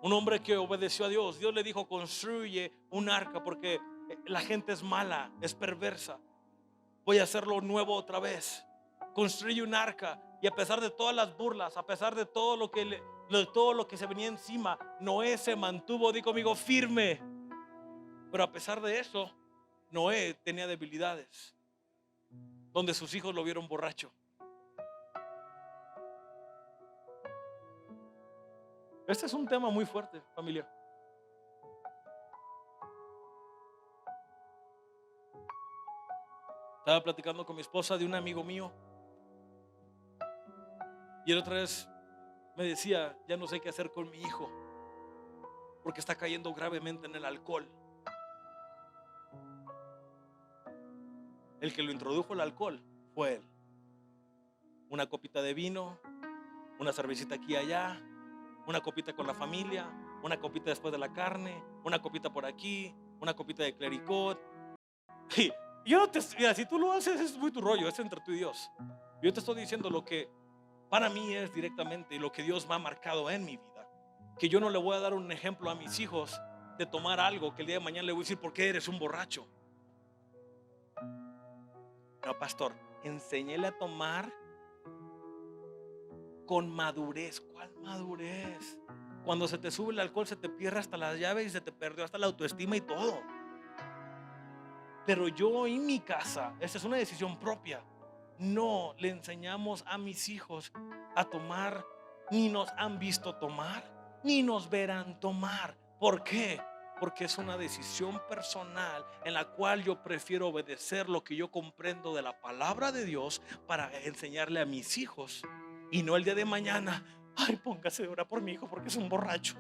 [SPEAKER 1] un hombre que obedeció a Dios. Dios le dijo: construye un arca porque la gente es mala, es perversa. Voy a hacerlo nuevo otra vez. Construye un arca. Y a pesar de todas las burlas, a pesar de todo lo que se venía encima, Noé se mantuvo, di conmigo, firme. Pero a pesar de eso, Noé tenía debilidades, donde sus hijos lo vieron borracho. Este es un tema muy fuerte, familia. Estaba platicando con mi esposa de un amigo mío, y el otra vez me decía: ya no sé qué hacer con mi hijo porque está cayendo gravemente en el alcohol. El que lo introdujo al alcohol fue él. Una copita de vino, una cervecita aquí y allá, una copita con la familia, una copita después de la carne, una copita por aquí, una copita de clericot. Y yo no te, mira, si tú lo haces es muy tu rollo, es entre tú y Dios. Yo te estoy diciendo lo que para mí es directamente lo que Dios me ha marcado en mi vida. Que yo no le voy a dar un ejemplo a mis hijos de tomar algo que el día de mañana le voy a decir: ¿por qué eres un borracho? No, pastor, enséñele a tomar con madurez. ¿Cuál madurez? Cuando se te sube el alcohol se te pierde hasta las llaves y se te perdió hasta la autoestima y todo. Pero yo en mi casa, esta es una decisión propia, no le enseñamos a mis hijos a tomar, ni nos han visto tomar, ni nos verán tomar. ¿Por qué? Porque es una decisión personal en la cual yo prefiero obedecer lo que yo comprendo de la palabra de Dios para enseñarle a mis hijos. Y no el día de mañana, ay, póngase a orar por mi hijo porque es un borracho.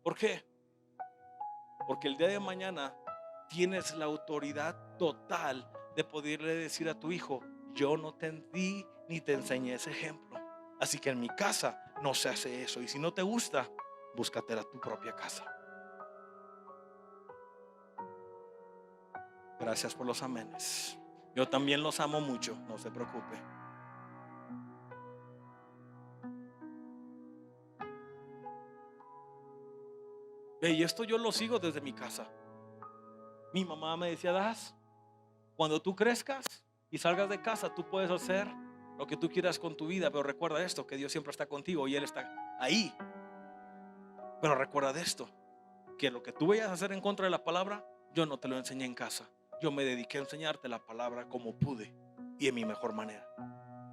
[SPEAKER 1] ¿Por qué? Porque el día de mañana tienes la autoridad total de poderle decir a tu hijo: yo no te di ni te enseñé ese ejemplo, así que en mi casa no se hace eso. Y si no te gusta, búscate a tu propia casa. Gracias por los amenes. Yo también los amo mucho, no se preocupe. Y esto yo lo sigo desde mi casa. Mi mamá me decía: Das, cuando tú crezcas y salgas de casa, tú puedes hacer lo que tú quieras con tu vida, pero recuerda esto, que Dios siempre está contigo y Él está ahí. Pero recuerda de esto, que lo que tú vayas a hacer en contra de la palabra, yo no te lo enseñé en casa. Yo me dediqué a enseñarte la palabra como pude y en mi mejor manera.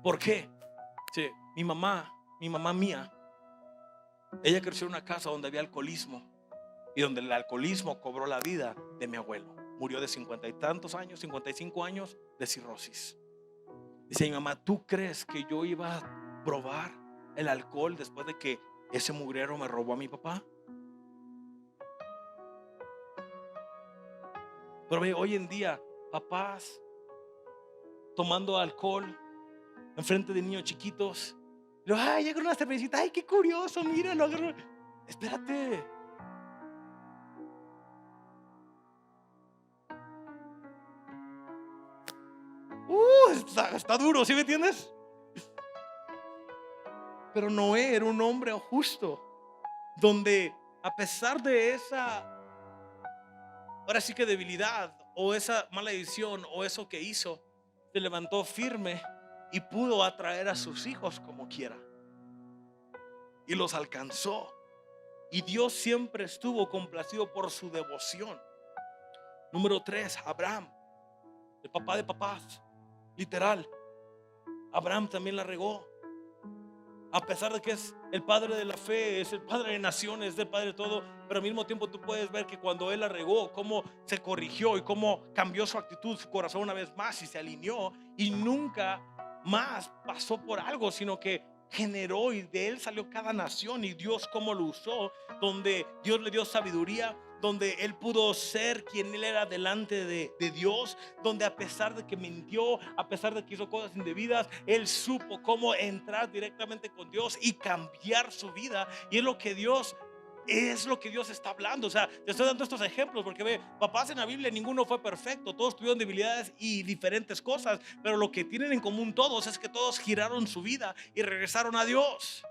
[SPEAKER 1] ¿Por qué? Sí, mi mamá mía, ella creció en una casa donde había alcoholismo y donde el alcoholismo cobró la vida de mi abuelo. Murió de 50 y tantos años, 55 años de cirrosis. Dice mi mamá: ¿tú crees que yo iba a probar el alcohol después de que ese mugrero me robó a mi papá? Pero ve, hoy en día, papás tomando alcohol enfrente de niños chiquitos. Ay, llega una cervecita, ay, qué curioso, míralo. Espérate. Está duro, ¿sí me entiendes? Pero Noé era un hombre justo, donde a pesar de esa, ahora sí que debilidad, o esa mala decisión, o eso que hizo, se levantó firme y pudo atraer a sus hijos como quiera. Y los alcanzó. Y Dios siempre estuvo complacido por su devoción. Número 3, Abraham, el papá de papás. Literal, Abraham también la regó. A pesar de que es el padre de la fe, es el padre de naciones, es el padre de todo, pero al mismo tiempo tú puedes ver que cuando él la regó, cómo se corrigió y cómo cambió su actitud, su corazón una vez más, y se alineó y nunca más pasó por algo, sino que generó, y de él salió cada nación. Y Dios cómo lo usó, donde Dios le dio sabiduría, donde él pudo ser quien él era delante de Dios, donde a pesar de que mintió, a pesar de que hizo cosas indebidas, él supo cómo entrar directamente con Dios y cambiar su vida. Y es lo que Dios está hablando. O sea, te estoy dando estos ejemplos porque ve, papás en la Biblia ninguno fue perfecto, todos tuvieron debilidades y diferentes cosas, pero lo que tienen en común todos es que todos giraron su vida y regresaron a Dios.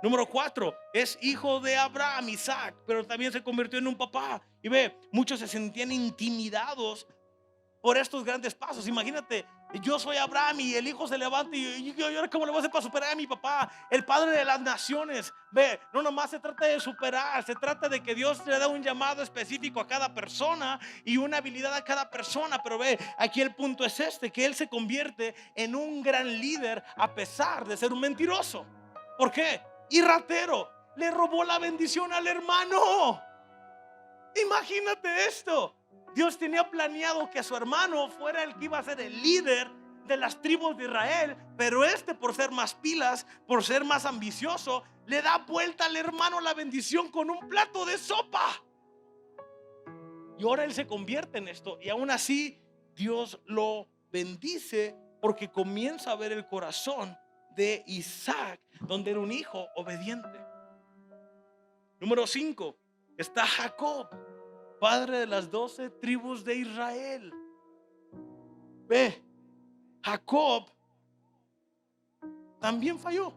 [SPEAKER 1] Número 4, es hijo de Abraham, Isaac, pero también se convirtió en un papá. Y ve, muchos se sentían intimidados por estos grandes pasos. Imagínate, yo soy Abraham y el hijo se levanta y yo ¿cómo le voy a hacer para superar a mi papá, el padre de las naciones? Ve, no nomás se trata de superar, se trata de que Dios le da un llamado específico a cada persona y una habilidad a cada persona. Pero ve, aquí el punto es que él se convierte en un gran líder a pesar de ser un mentiroso. ¿Por qué? Y ratero, le robó la bendición al hermano. Imagínate esto. Dios tenía planeado que su hermano fuera el que iba a ser el líder de las tribus de Israel, pero por ser más pilas, por ser más ambicioso, le da vuelta al hermano la bendición con un plato de sopa. Y ahora él se convierte en esto, y aún así Dios lo bendice porque comienza a ver el corazón de Isaac, donde era un hijo obediente. Número 5, está Jacob, padre de las 12 tribus de Israel. Ve, Jacob también falló.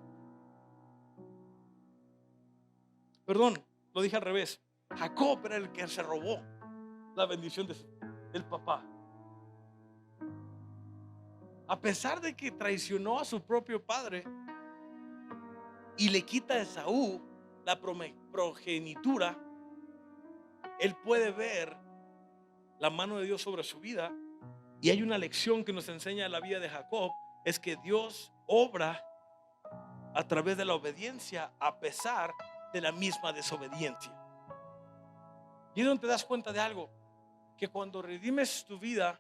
[SPEAKER 1] Perdón, lo dije al revés. Jacob era el que se robó la bendición del papá. A pesar de que traicionó a su propio padre y le quita a Esaú la progenitura, él puede ver la mano de Dios sobre su vida. Y hay una lección que nos enseña la vida de Jacob, es que Dios obra a través de la obediencia a pesar de la misma desobediencia. Y es donde te das cuenta de algo, que cuando redimes tu vida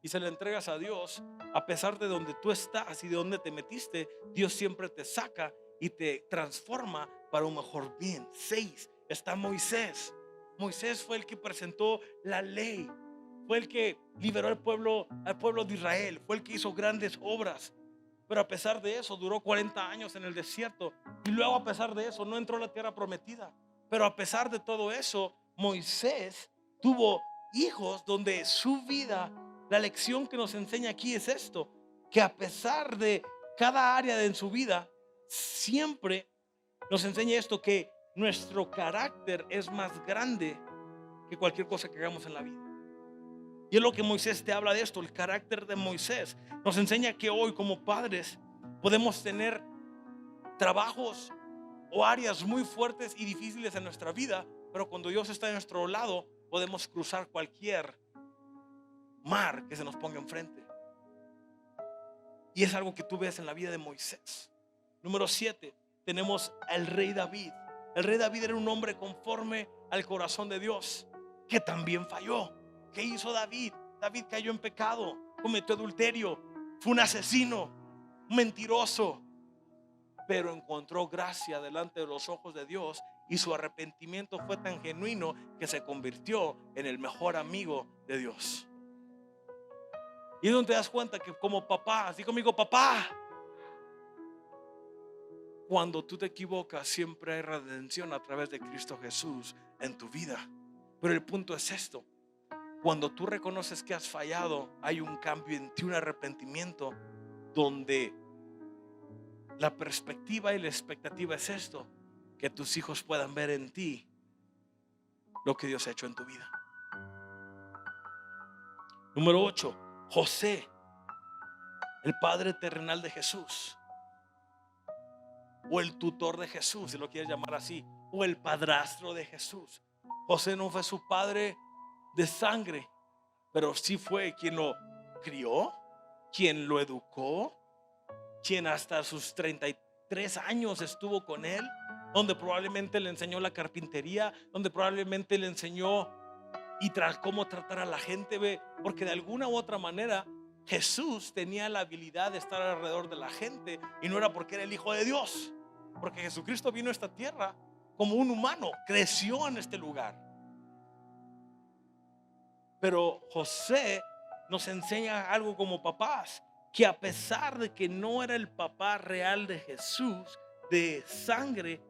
[SPEAKER 1] y se la entregas a Dios, a pesar de donde tú estás y de donde te metiste, Dios siempre te saca y te transforma para un mejor bien. 6, está Moisés. Moisés fue el que presentó la ley, fue el que liberó al pueblo de Israel, fue el que hizo grandes obras. Pero a pesar de eso duró 40 años en el desierto, y luego a pesar de eso no entró a la tierra prometida. Pero a pesar de todo eso, Moisés tuvo hijos donde su vida, la lección que nos enseña aquí es esto: que a pesar de cada área en su vida, siempre nos enseña esto, que nuestro carácter es más grande que cualquier cosa que hagamos en la vida. Y es lo que Moisés te habla de esto, el carácter de Moisés. Nos enseña que hoy como padres podemos tener trabajos o áreas muy fuertes y difíciles en nuestra vida, pero cuando Dios está a nuestro lado, podemos cruzar cualquier mar que se nos ponga enfrente. Y es algo que tú ves en la vida de Moisés. Número 7, tenemos al rey David. El rey David era un hombre conforme al corazón de Dios, que también falló. ¿Qué hizo David? David cayó en pecado, cometió adulterio, fue un asesino, un mentiroso, pero encontró gracia delante de los ojos de Dios, y su arrepentimiento fue tan genuino que se convirtió en el mejor amigo de Dios. Y es donde te das cuenta que como papá, así conmigo, papá, cuando tú te equivocas siempre hay redención a través de Cristo Jesús en tu vida. Pero el punto es esto: cuando tú reconoces que has fallado, hay un cambio en ti, un arrepentimiento, donde la perspectiva y la expectativa es esto: que tus hijos puedan ver en ti lo que Dios ha hecho en tu vida. Número 8, José, el padre terrenal de Jesús, o el tutor de Jesús, si lo quieres llamar así, o el padrastro de Jesús. José no fue su padre de sangre, pero sí fue quien lo crió, quien lo educó, quien hasta sus 33 años estuvo con él, donde probablemente le enseñó la carpintería, donde probablemente le enseñó y cómo tratar a la gente, ve, porque de alguna u otra manera Jesús tenía la habilidad de estar alrededor de la gente, y no era porque era el Hijo de Dios, porque Jesucristo vino a esta tierra como un humano, creció en este lugar. Pero José nos enseña algo como papás, que a pesar de que no era el papá real de Jesús, de sangre,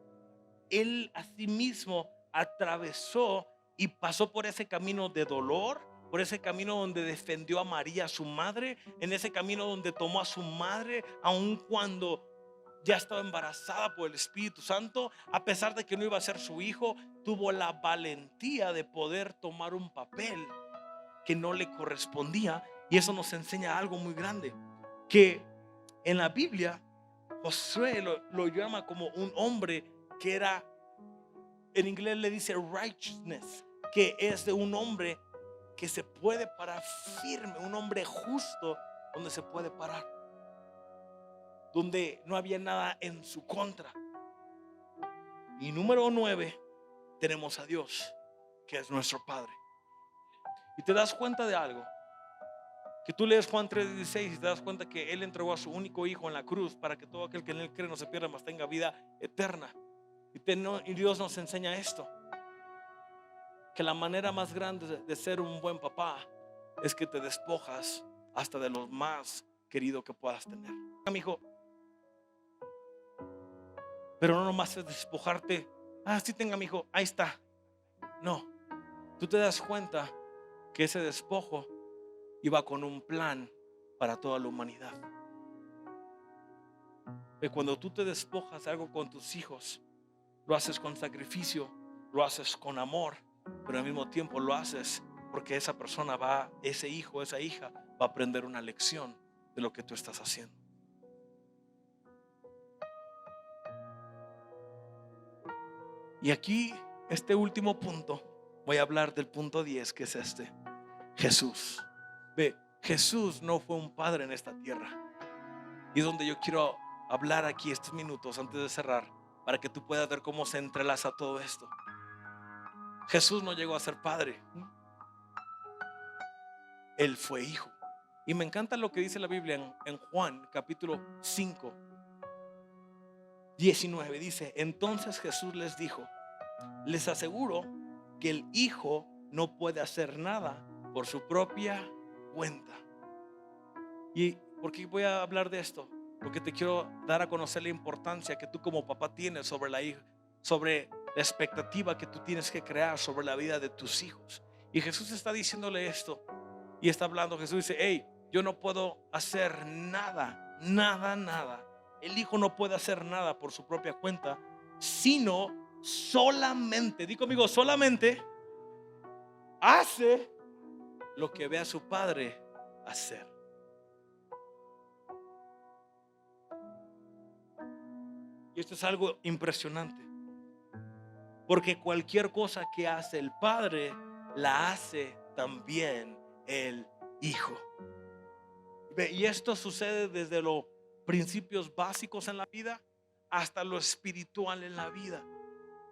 [SPEAKER 1] él asimismo atravesó y pasó por ese camino de dolor, por ese camino donde defendió a María, su madre, en ese camino donde tomó a su madre, aun cuando ya estaba embarazada por el Espíritu Santo. A pesar de que no iba a ser su hijo, tuvo la valentía de poder tomar un papel que no le correspondía. Y eso nos enseña algo muy grande, que en la Biblia Josué lo llama como un hombre que era, en inglés le dice righteousness, que es de un hombre que se puede parar firme, un hombre justo, donde se puede parar, donde no había nada en su contra. Y número 9, tenemos a Dios, que es nuestro Padre. Y te das cuenta de algo, que tú lees Juan 3:16 y te das cuenta que Él entregó a su único hijo en la cruz para que todo aquel que en Él cree no se pierda, mas tenga vida eterna. Y Dios nos enseña esto, que la manera más grande de ser un buen papá es que te despojas hasta de lo más querido que puedas tener. Mi hijo, pero no nomás es despojarte. Sí, tenga, mi hijo, ahí está. No, tú te das cuenta que ese despojo iba con un plan para toda la humanidad. Que cuando tú te despojas de algo con tus hijos, lo haces con sacrificio, lo haces con amor, pero al mismo tiempo lo haces porque esa persona ese hijo, esa hija va a aprender una lección de lo que tú estás haciendo. Y aquí, este último punto, voy a hablar del punto 10, que es este: Jesús. Ve, Jesús no fue un padre en esta tierra. Y es donde yo quiero hablar aquí estos minutos antes de cerrar, para que tú puedas ver cómo se entrelaza todo esto. Jesús no llegó a ser padre, Él fue hijo. Y me encanta lo que dice la Biblia en Juan capítulo 5, 19. Dice: entonces Jesús les dijo: les aseguro que el Hijo no puede hacer nada por su propia cuenta. ¿Y por qué voy a hablar de esto? Porque te quiero dar a conocer la importancia que tú como papá tienes sobre la hija, sobre la expectativa que tú tienes que crear sobre la vida de tus hijos. Y Jesús está diciéndole esto y está hablando. Jesús dice: hey, yo no puedo hacer nada, nada. El Hijo no puede hacer nada por su propia cuenta, sino solamente, di conmigo, solamente hace lo que ve a su Padre hacer. Y esto es algo impresionante, porque cualquier cosa que hace el Padre, la hace también el Hijo. Y esto sucede desde los principios básicos en la vida hasta lo espiritual en la vida.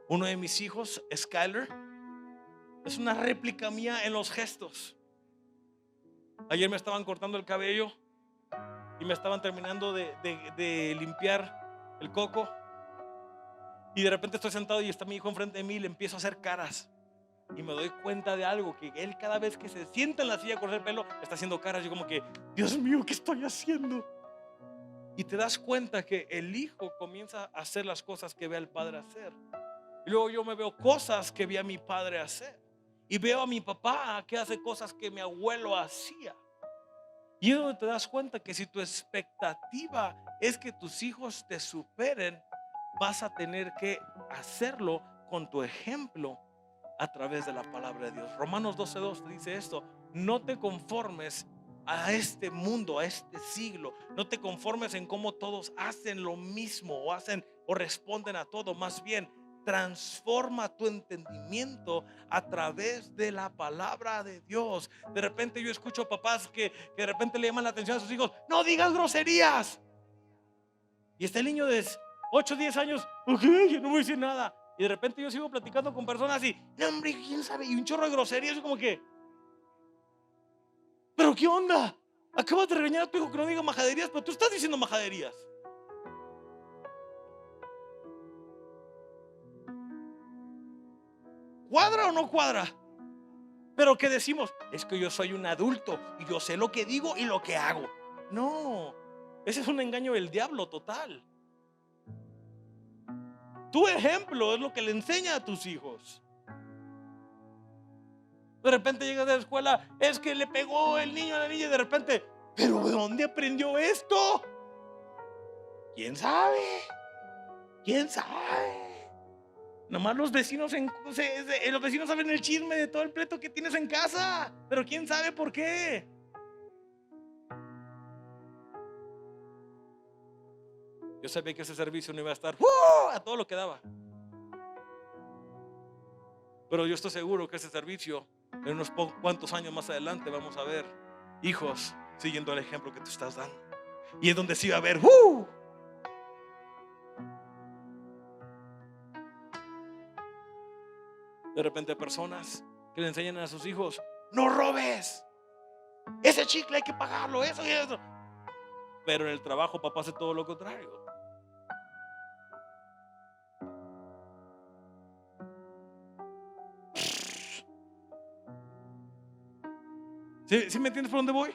[SPEAKER 1] Uno de mis hijos, Skyler, es una réplica mía en los gestos. Ayer me estaban cortando el cabello y me estaban terminando de limpiar el coco, y de repente estoy sentado y está mi hijo enfrente de mí y le empiezo a hacer caras. Y me doy cuenta de algo, que él cada vez que se sienta en la silla a cortar el pelo está haciendo caras. Yo como que, Dios mío, ¿qué estoy haciendo? Y te das cuenta que el hijo comienza a hacer las cosas que ve al padre hacer. Y luego yo me veo cosas que vi a mi padre hacer. Y veo a mi papá que hace cosas que mi abuelo hacía. Y es donde te das cuenta que si tu expectativa es que tus hijos te superen, vas a tener que hacerlo con tu ejemplo a través de la palabra de Dios. Romanos 12:2 te dice esto: no te conformes a este mundo, a este siglo. No te conformes en cómo todos hacen lo mismo o hacen o responden a todo. Más bien, transforma tu entendimiento a través de la palabra de Dios. De repente yo escucho papás que de repente le llaman la atención a sus hijos: no digas groserías. Y está el niño de 8 o 10 años: ok, yo no voy a decir nada. Y de repente yo sigo platicando con personas y, no, hombre, quién sabe, y un chorro de groserías. Yo como que, pero qué onda, acabas de regañar a tu hijo que no diga majaderías, pero tú estás diciendo majaderías. ¿Cuadra o no cuadra? Pero que decimos: es que yo soy un adulto y yo sé lo que digo y lo que hago. No, ese es un engaño del diablo total. Tu ejemplo es lo que le enseña a tus hijos. De repente llegas de la escuela: es que le pegó el niño a la niña. Y de repente, ¿pero de dónde aprendió esto? ¿Quién sabe? ¿Quién sabe? Nomás los vecinos los vecinos saben el chisme de todo el pleito que tienes en casa. Pero ¿quién sabe por qué? Yo sabía que ese servicio no iba a estar a todo lo que daba, pero yo estoy seguro que ese servicio, en unos cuantos años más adelante, vamos a ver hijos siguiendo el ejemplo que tú estás dando. Y es donde sí va a haber de repente personas que le enseñan a sus hijos: no robes, ese chicle hay que pagarlo, eso y eso. Pero en el trabajo papá hace todo lo contrario. ¿Sí me entiendes por dónde voy?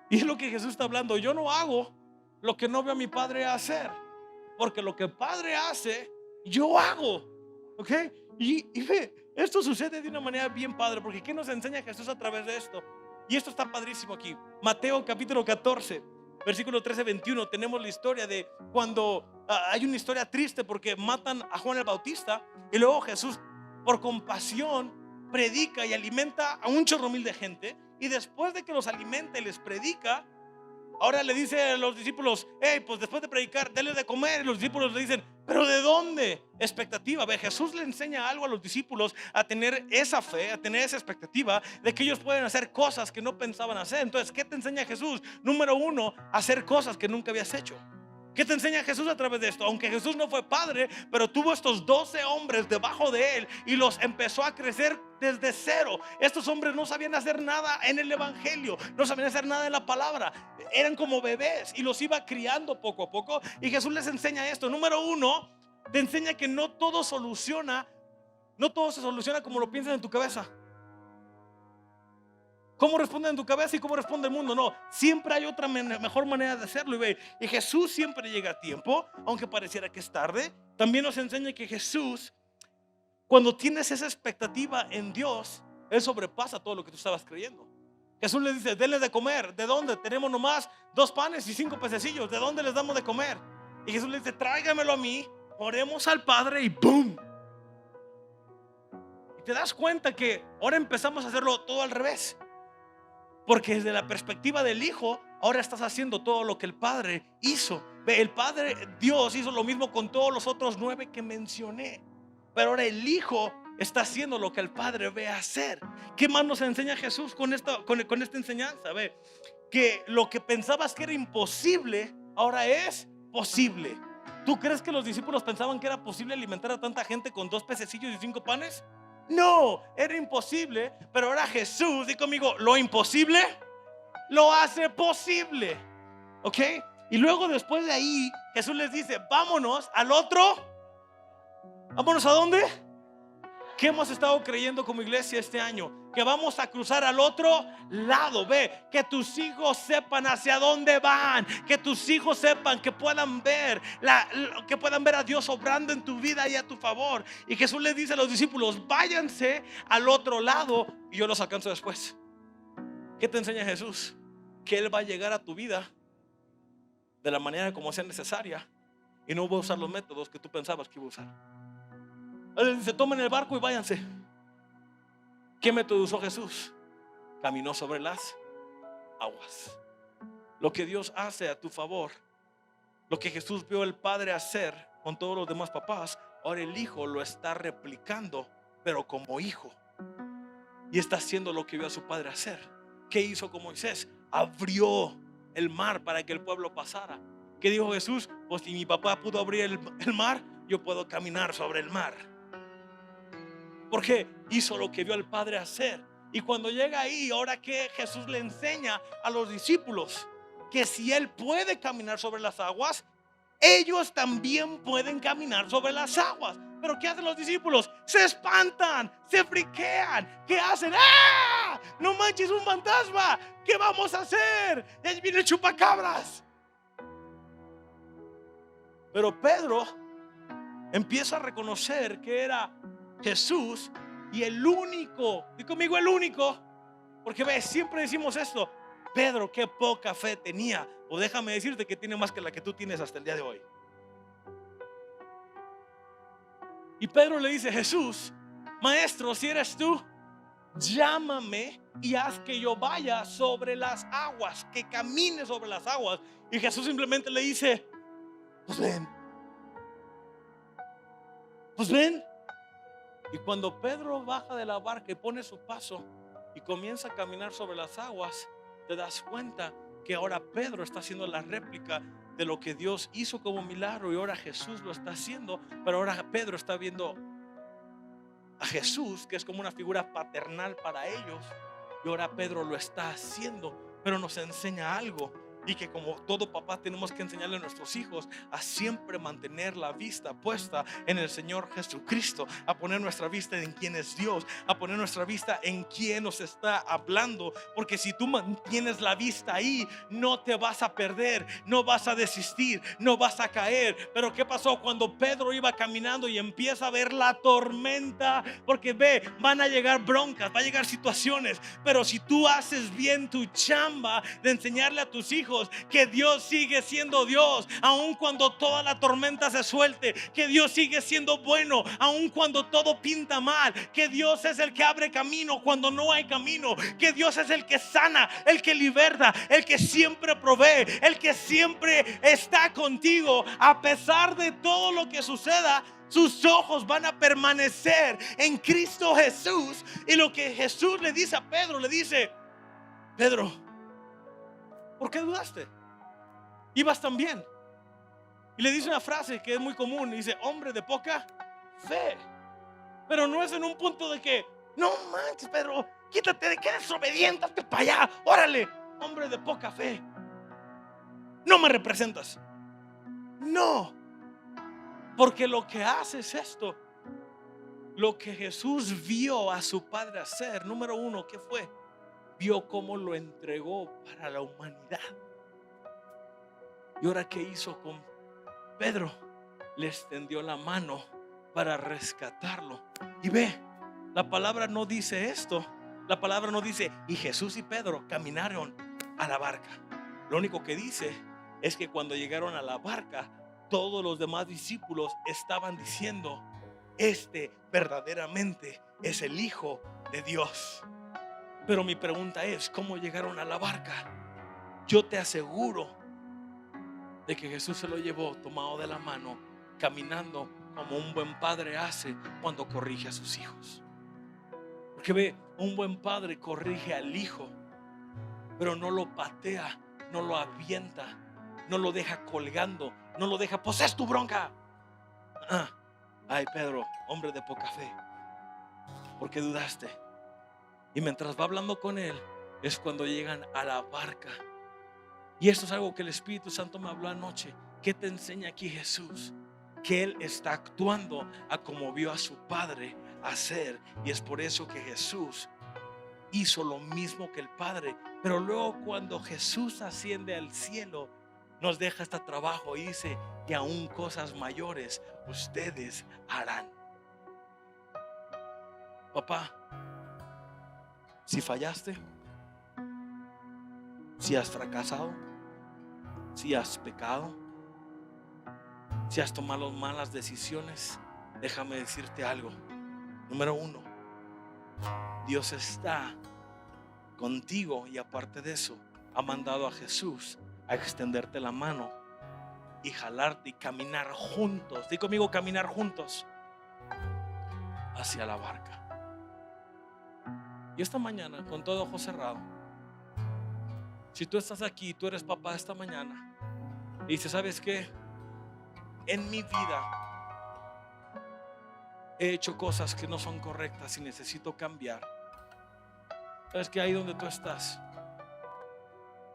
[SPEAKER 1] Y es lo que Jesús está hablando. Yo no hago lo que no veo a mi Padre hacer, porque lo que Padre hace, yo hago. ¿Ok? Y ve, esto sucede de una manera bien padre, porque ¿qué nos enseña Jesús a través de esto? Y esto está padrísimo aquí. Mateo capítulo 14, versículo 13-21. Tenemos la historia de cuando hay una historia triste porque matan a Juan el Bautista, y luego Jesús, por compasión, predica y alimenta a un chorro mil de gente. Y después de que los alimenta y les predica, ahora le dice a los discípulos: hey, pues después de predicar, denle de comer. Y los discípulos le dicen: ¿pero de dónde? Expectativa. Ve, Jesús le enseña algo a los discípulos, a tener esa fe, a tener esa expectativa de que ellos pueden hacer cosas que no pensaban hacer. Entonces, ¿qué te enseña Jesús? Número uno, hacer cosas que nunca habías hecho. ¿Qué te enseña Jesús a través de esto? Aunque Jesús no fue padre, pero tuvo estos 12 hombres debajo de él y los empezó a crecer desde cero. Estos hombres no sabían hacer nada en el evangelio, no sabían hacer nada en la palabra, eran como bebés y los iba criando poco a poco. Y Jesús les enseña esto. Número uno, te enseña que no todo se soluciona como lo piensas en tu cabeza. ¿Cómo responde en tu cabeza y cómo responde el mundo? No, siempre hay otra mejor manera de hacerlo. Y Jesús siempre llega a tiempo, aunque pareciera que es tarde. También nos enseña que Jesús, cuando tienes esa expectativa en Dios, Él sobrepasa todo lo que tú estabas creyendo. Jesús le dice: denles de comer. ¿De dónde? Tenemos nomás 2 panes y 5 pececillos. ¿De dónde les damos de comer? Y Jesús le dice: tráigamelo a mí, oremos al Padre y ¡boom! Y te das cuenta que ahora empezamos a hacerlo todo al revés. Porque desde la perspectiva del Hijo, ahora estás haciendo todo lo que el Padre hizo. El Padre, Dios, hizo lo mismo con todos los otros 9 que mencioné. Pero ahora el Hijo está haciendo lo que el Padre ve hacer. ¿Qué más nos enseña Jesús con esta enseñanza? Ve, que lo que pensabas que era imposible, ahora es posible. ¿Tú crees que los discípulos pensaban que era posible alimentar a tanta gente con 2 pececillos y 5 panes? No, era imposible. Pero ahora Jesús, di conmigo, lo imposible lo hace posible. ¿Ok? Y luego después de ahí Jesús les dice: vámonos al otro. ¿Vámonos a dónde? ¿Qué hemos estado creyendo como iglesia este año? Que vamos a cruzar al otro lado. Ve, que tus hijos sepan hacia dónde van, que tus hijos sepan, que puedan ver a Dios obrando en tu vida y a tu favor. Y Jesús les dice a los discípulos: váyanse al otro lado y yo los alcanzo después. ¿Qué te enseña Jesús? Que Él va a llegar a tu vida de la manera como sea necesaria y no va a usar los métodos que tú pensabas que iba a usar. Él les dice: tomen el barco y váyanse. ¿Qué método usó Jesús? Caminó sobre las aguas. Lo que Dios hace a tu favor, lo que Jesús vio el Padre hacer con todos los demás papás, ahora el Hijo lo está replicando, pero como hijo. Y está haciendo lo que vio a su Padre hacer. ¿Qué hizo con Moisés? Abrió el mar para que el pueblo pasara. ¿Qué dijo Jesús? Pues si mi papá pudo abrir el mar, yo puedo caminar sobre el mar. Porque hizo lo que vio el Padre hacer. Y cuando llega ahí, ahora que Jesús le enseña a los discípulos que si Él puede caminar sobre las aguas, ellos también pueden caminar sobre las aguas. Pero ¿qué hacen los discípulos? Se espantan, se friquean. ¿Qué hacen? ¡Ah! No manches, un fantasma. ¿Qué vamos a hacer? Ahí viene el chupacabras. Pero Pedro empieza a reconocer que era Jesús y el único. Y conmigo el único. Porque ves, siempre decimos esto: Pedro, qué poca fe tenía. O déjame decirte que tiene más que la que tú tienes hasta el día de hoy. Y Pedro le dice: Jesús, maestro, si eres tú, llámame y haz que yo vaya sobre las aguas, que camine sobre las aguas. Y Jesús simplemente le dice: pues ven. Pues ven. Y cuando Pedro baja de la barca y pone su paso y comienza a caminar sobre las aguas, te das cuenta que ahora Pedro está haciendo la réplica de lo que Dios hizo como milagro, y ahora Jesús lo está haciendo. Pero ahora Pedro está viendo a Jesús, que es como una figura paternal para ellos, y ahora Pedro lo está haciendo. Pero nos enseña algo, y que como todo papá tenemos que enseñarle a nuestros hijos a siempre mantener la vista puesta en el Señor Jesucristo, a poner nuestra vista en quién es Dios, a poner nuestra vista en quién nos está hablando. Porque si tú mantienes la vista ahí, no te vas a perder, no vas a desistir, no vas a caer. Pero ¿qué pasó cuando Pedro iba caminando y empieza a ver la tormenta? Porque ve, van a llegar broncas, va a llegar situaciones, pero si tú haces bien tu chamba de enseñarle a tus hijos que Dios sigue siendo Dios, aun cuando toda la tormenta se suelte, que Dios sigue siendo bueno, aun cuando todo pinta mal, que Dios es el que abre camino cuando no hay camino, que Dios es el que sana, el que liberta, el que siempre provee, el que siempre está contigo. A pesar de todo lo que suceda, sus ojos van a permanecer en Cristo Jesús. Y lo que Jesús le dice a Pedro, le dice: Pedro, ¿por qué dudaste? Ibas tan bien. Y le dice una frase que es muy común. Dice, hombre de poca fe. Pero no es en un punto de que, no manches, Pedro, quítate de que eres obediente, hazte para allá, órale. Hombre de poca fe, no me representas. No, porque lo que hace es esto. Lo que Jesús vio a su Padre hacer, número uno, ¿qué fue? Vio cómo lo entregó para la humanidad. Y ahora, ¿qué hizo con Pedro? Le extendió la mano para rescatarlo. Y ve, la palabra no dice esto. La palabra no dice, y Jesús y Pedro caminaron a la barca. Lo único que dice es que cuando llegaron a la barca, todos los demás discípulos estaban diciendo, este verdaderamente es el Hijo de Dios. Pero mi pregunta es, ¿cómo llegaron a la barca? Yo te aseguro de que Jesús se lo llevó tomado de la mano, caminando como un buen padre hace cuando corrige a sus hijos. Porque ve, un buen padre corrige al hijo, pero no lo patea, no lo avienta, no lo deja colgando, no lo deja, pues es tu bronca. Ay, Pedro, hombre de poca fe, ¿por qué dudaste? Y mientras va hablando con él, es cuando llegan a la barca. Y esto es algo que el Espíritu Santo me habló anoche. ¿Qué te enseña aquí Jesús? Que Él está actuando a como vio a su Padre hacer. Y es por eso que Jesús hizo lo mismo que el Padre. Pero luego cuando Jesús asciende al cielo, nos deja este trabajo y dice que aún cosas mayores ustedes harán. Papá, si fallaste, si has fracasado, si has pecado, si has tomado malas decisiones, déjame decirte algo. Número uno, Dios está contigo y aparte de eso, ha mandado a Jesús a extenderte la mano y jalarte y caminar juntos. Di conmigo, caminar juntos hacia la barca. Y esta mañana, con todo ojo cerrado, si tú estás aquí, tú eres papá esta mañana y dices, ¿sabes qué? En mi vida he hecho cosas que no son correctas y necesito cambiar. ¿Sabes qué? Ahí donde tú estás,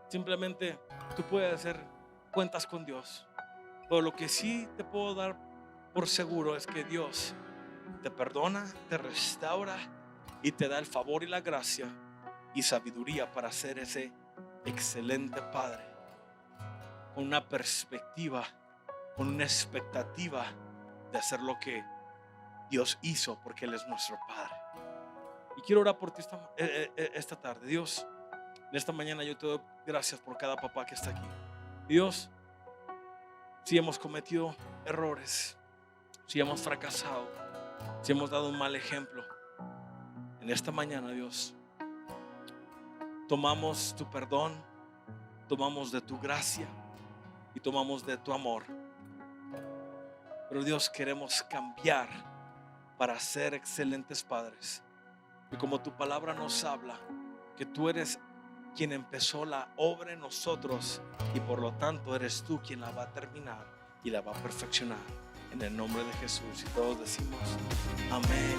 [SPEAKER 1] simplemente tú puedes hacer cuentas con Dios. Pero lo que sí te puedo dar por seguro es que Dios te perdona, te restaura y te da el favor y la gracia y sabiduría para ser ese excelente padre, con una perspectiva, con una expectativa de hacer lo que Dios hizo, porque Él es nuestro Padre. Y quiero orar por ti esta tarde. Dios, en esta mañana yo te doy gracias por cada papá que está aquí. Dios, si hemos cometido errores, si hemos fracasado, si hemos dado un mal ejemplo, en esta mañana, Dios, tomamos tu perdón, tomamos de tu gracia y tomamos de tu amor. Pero Dios, queremos cambiar para ser excelentes padres. Y como tu palabra nos habla, que tú eres quien empezó la obra en nosotros y por lo tanto eres tú quien la va a terminar y la va a perfeccionar. En el nombre de Jesús, y todos decimos amén.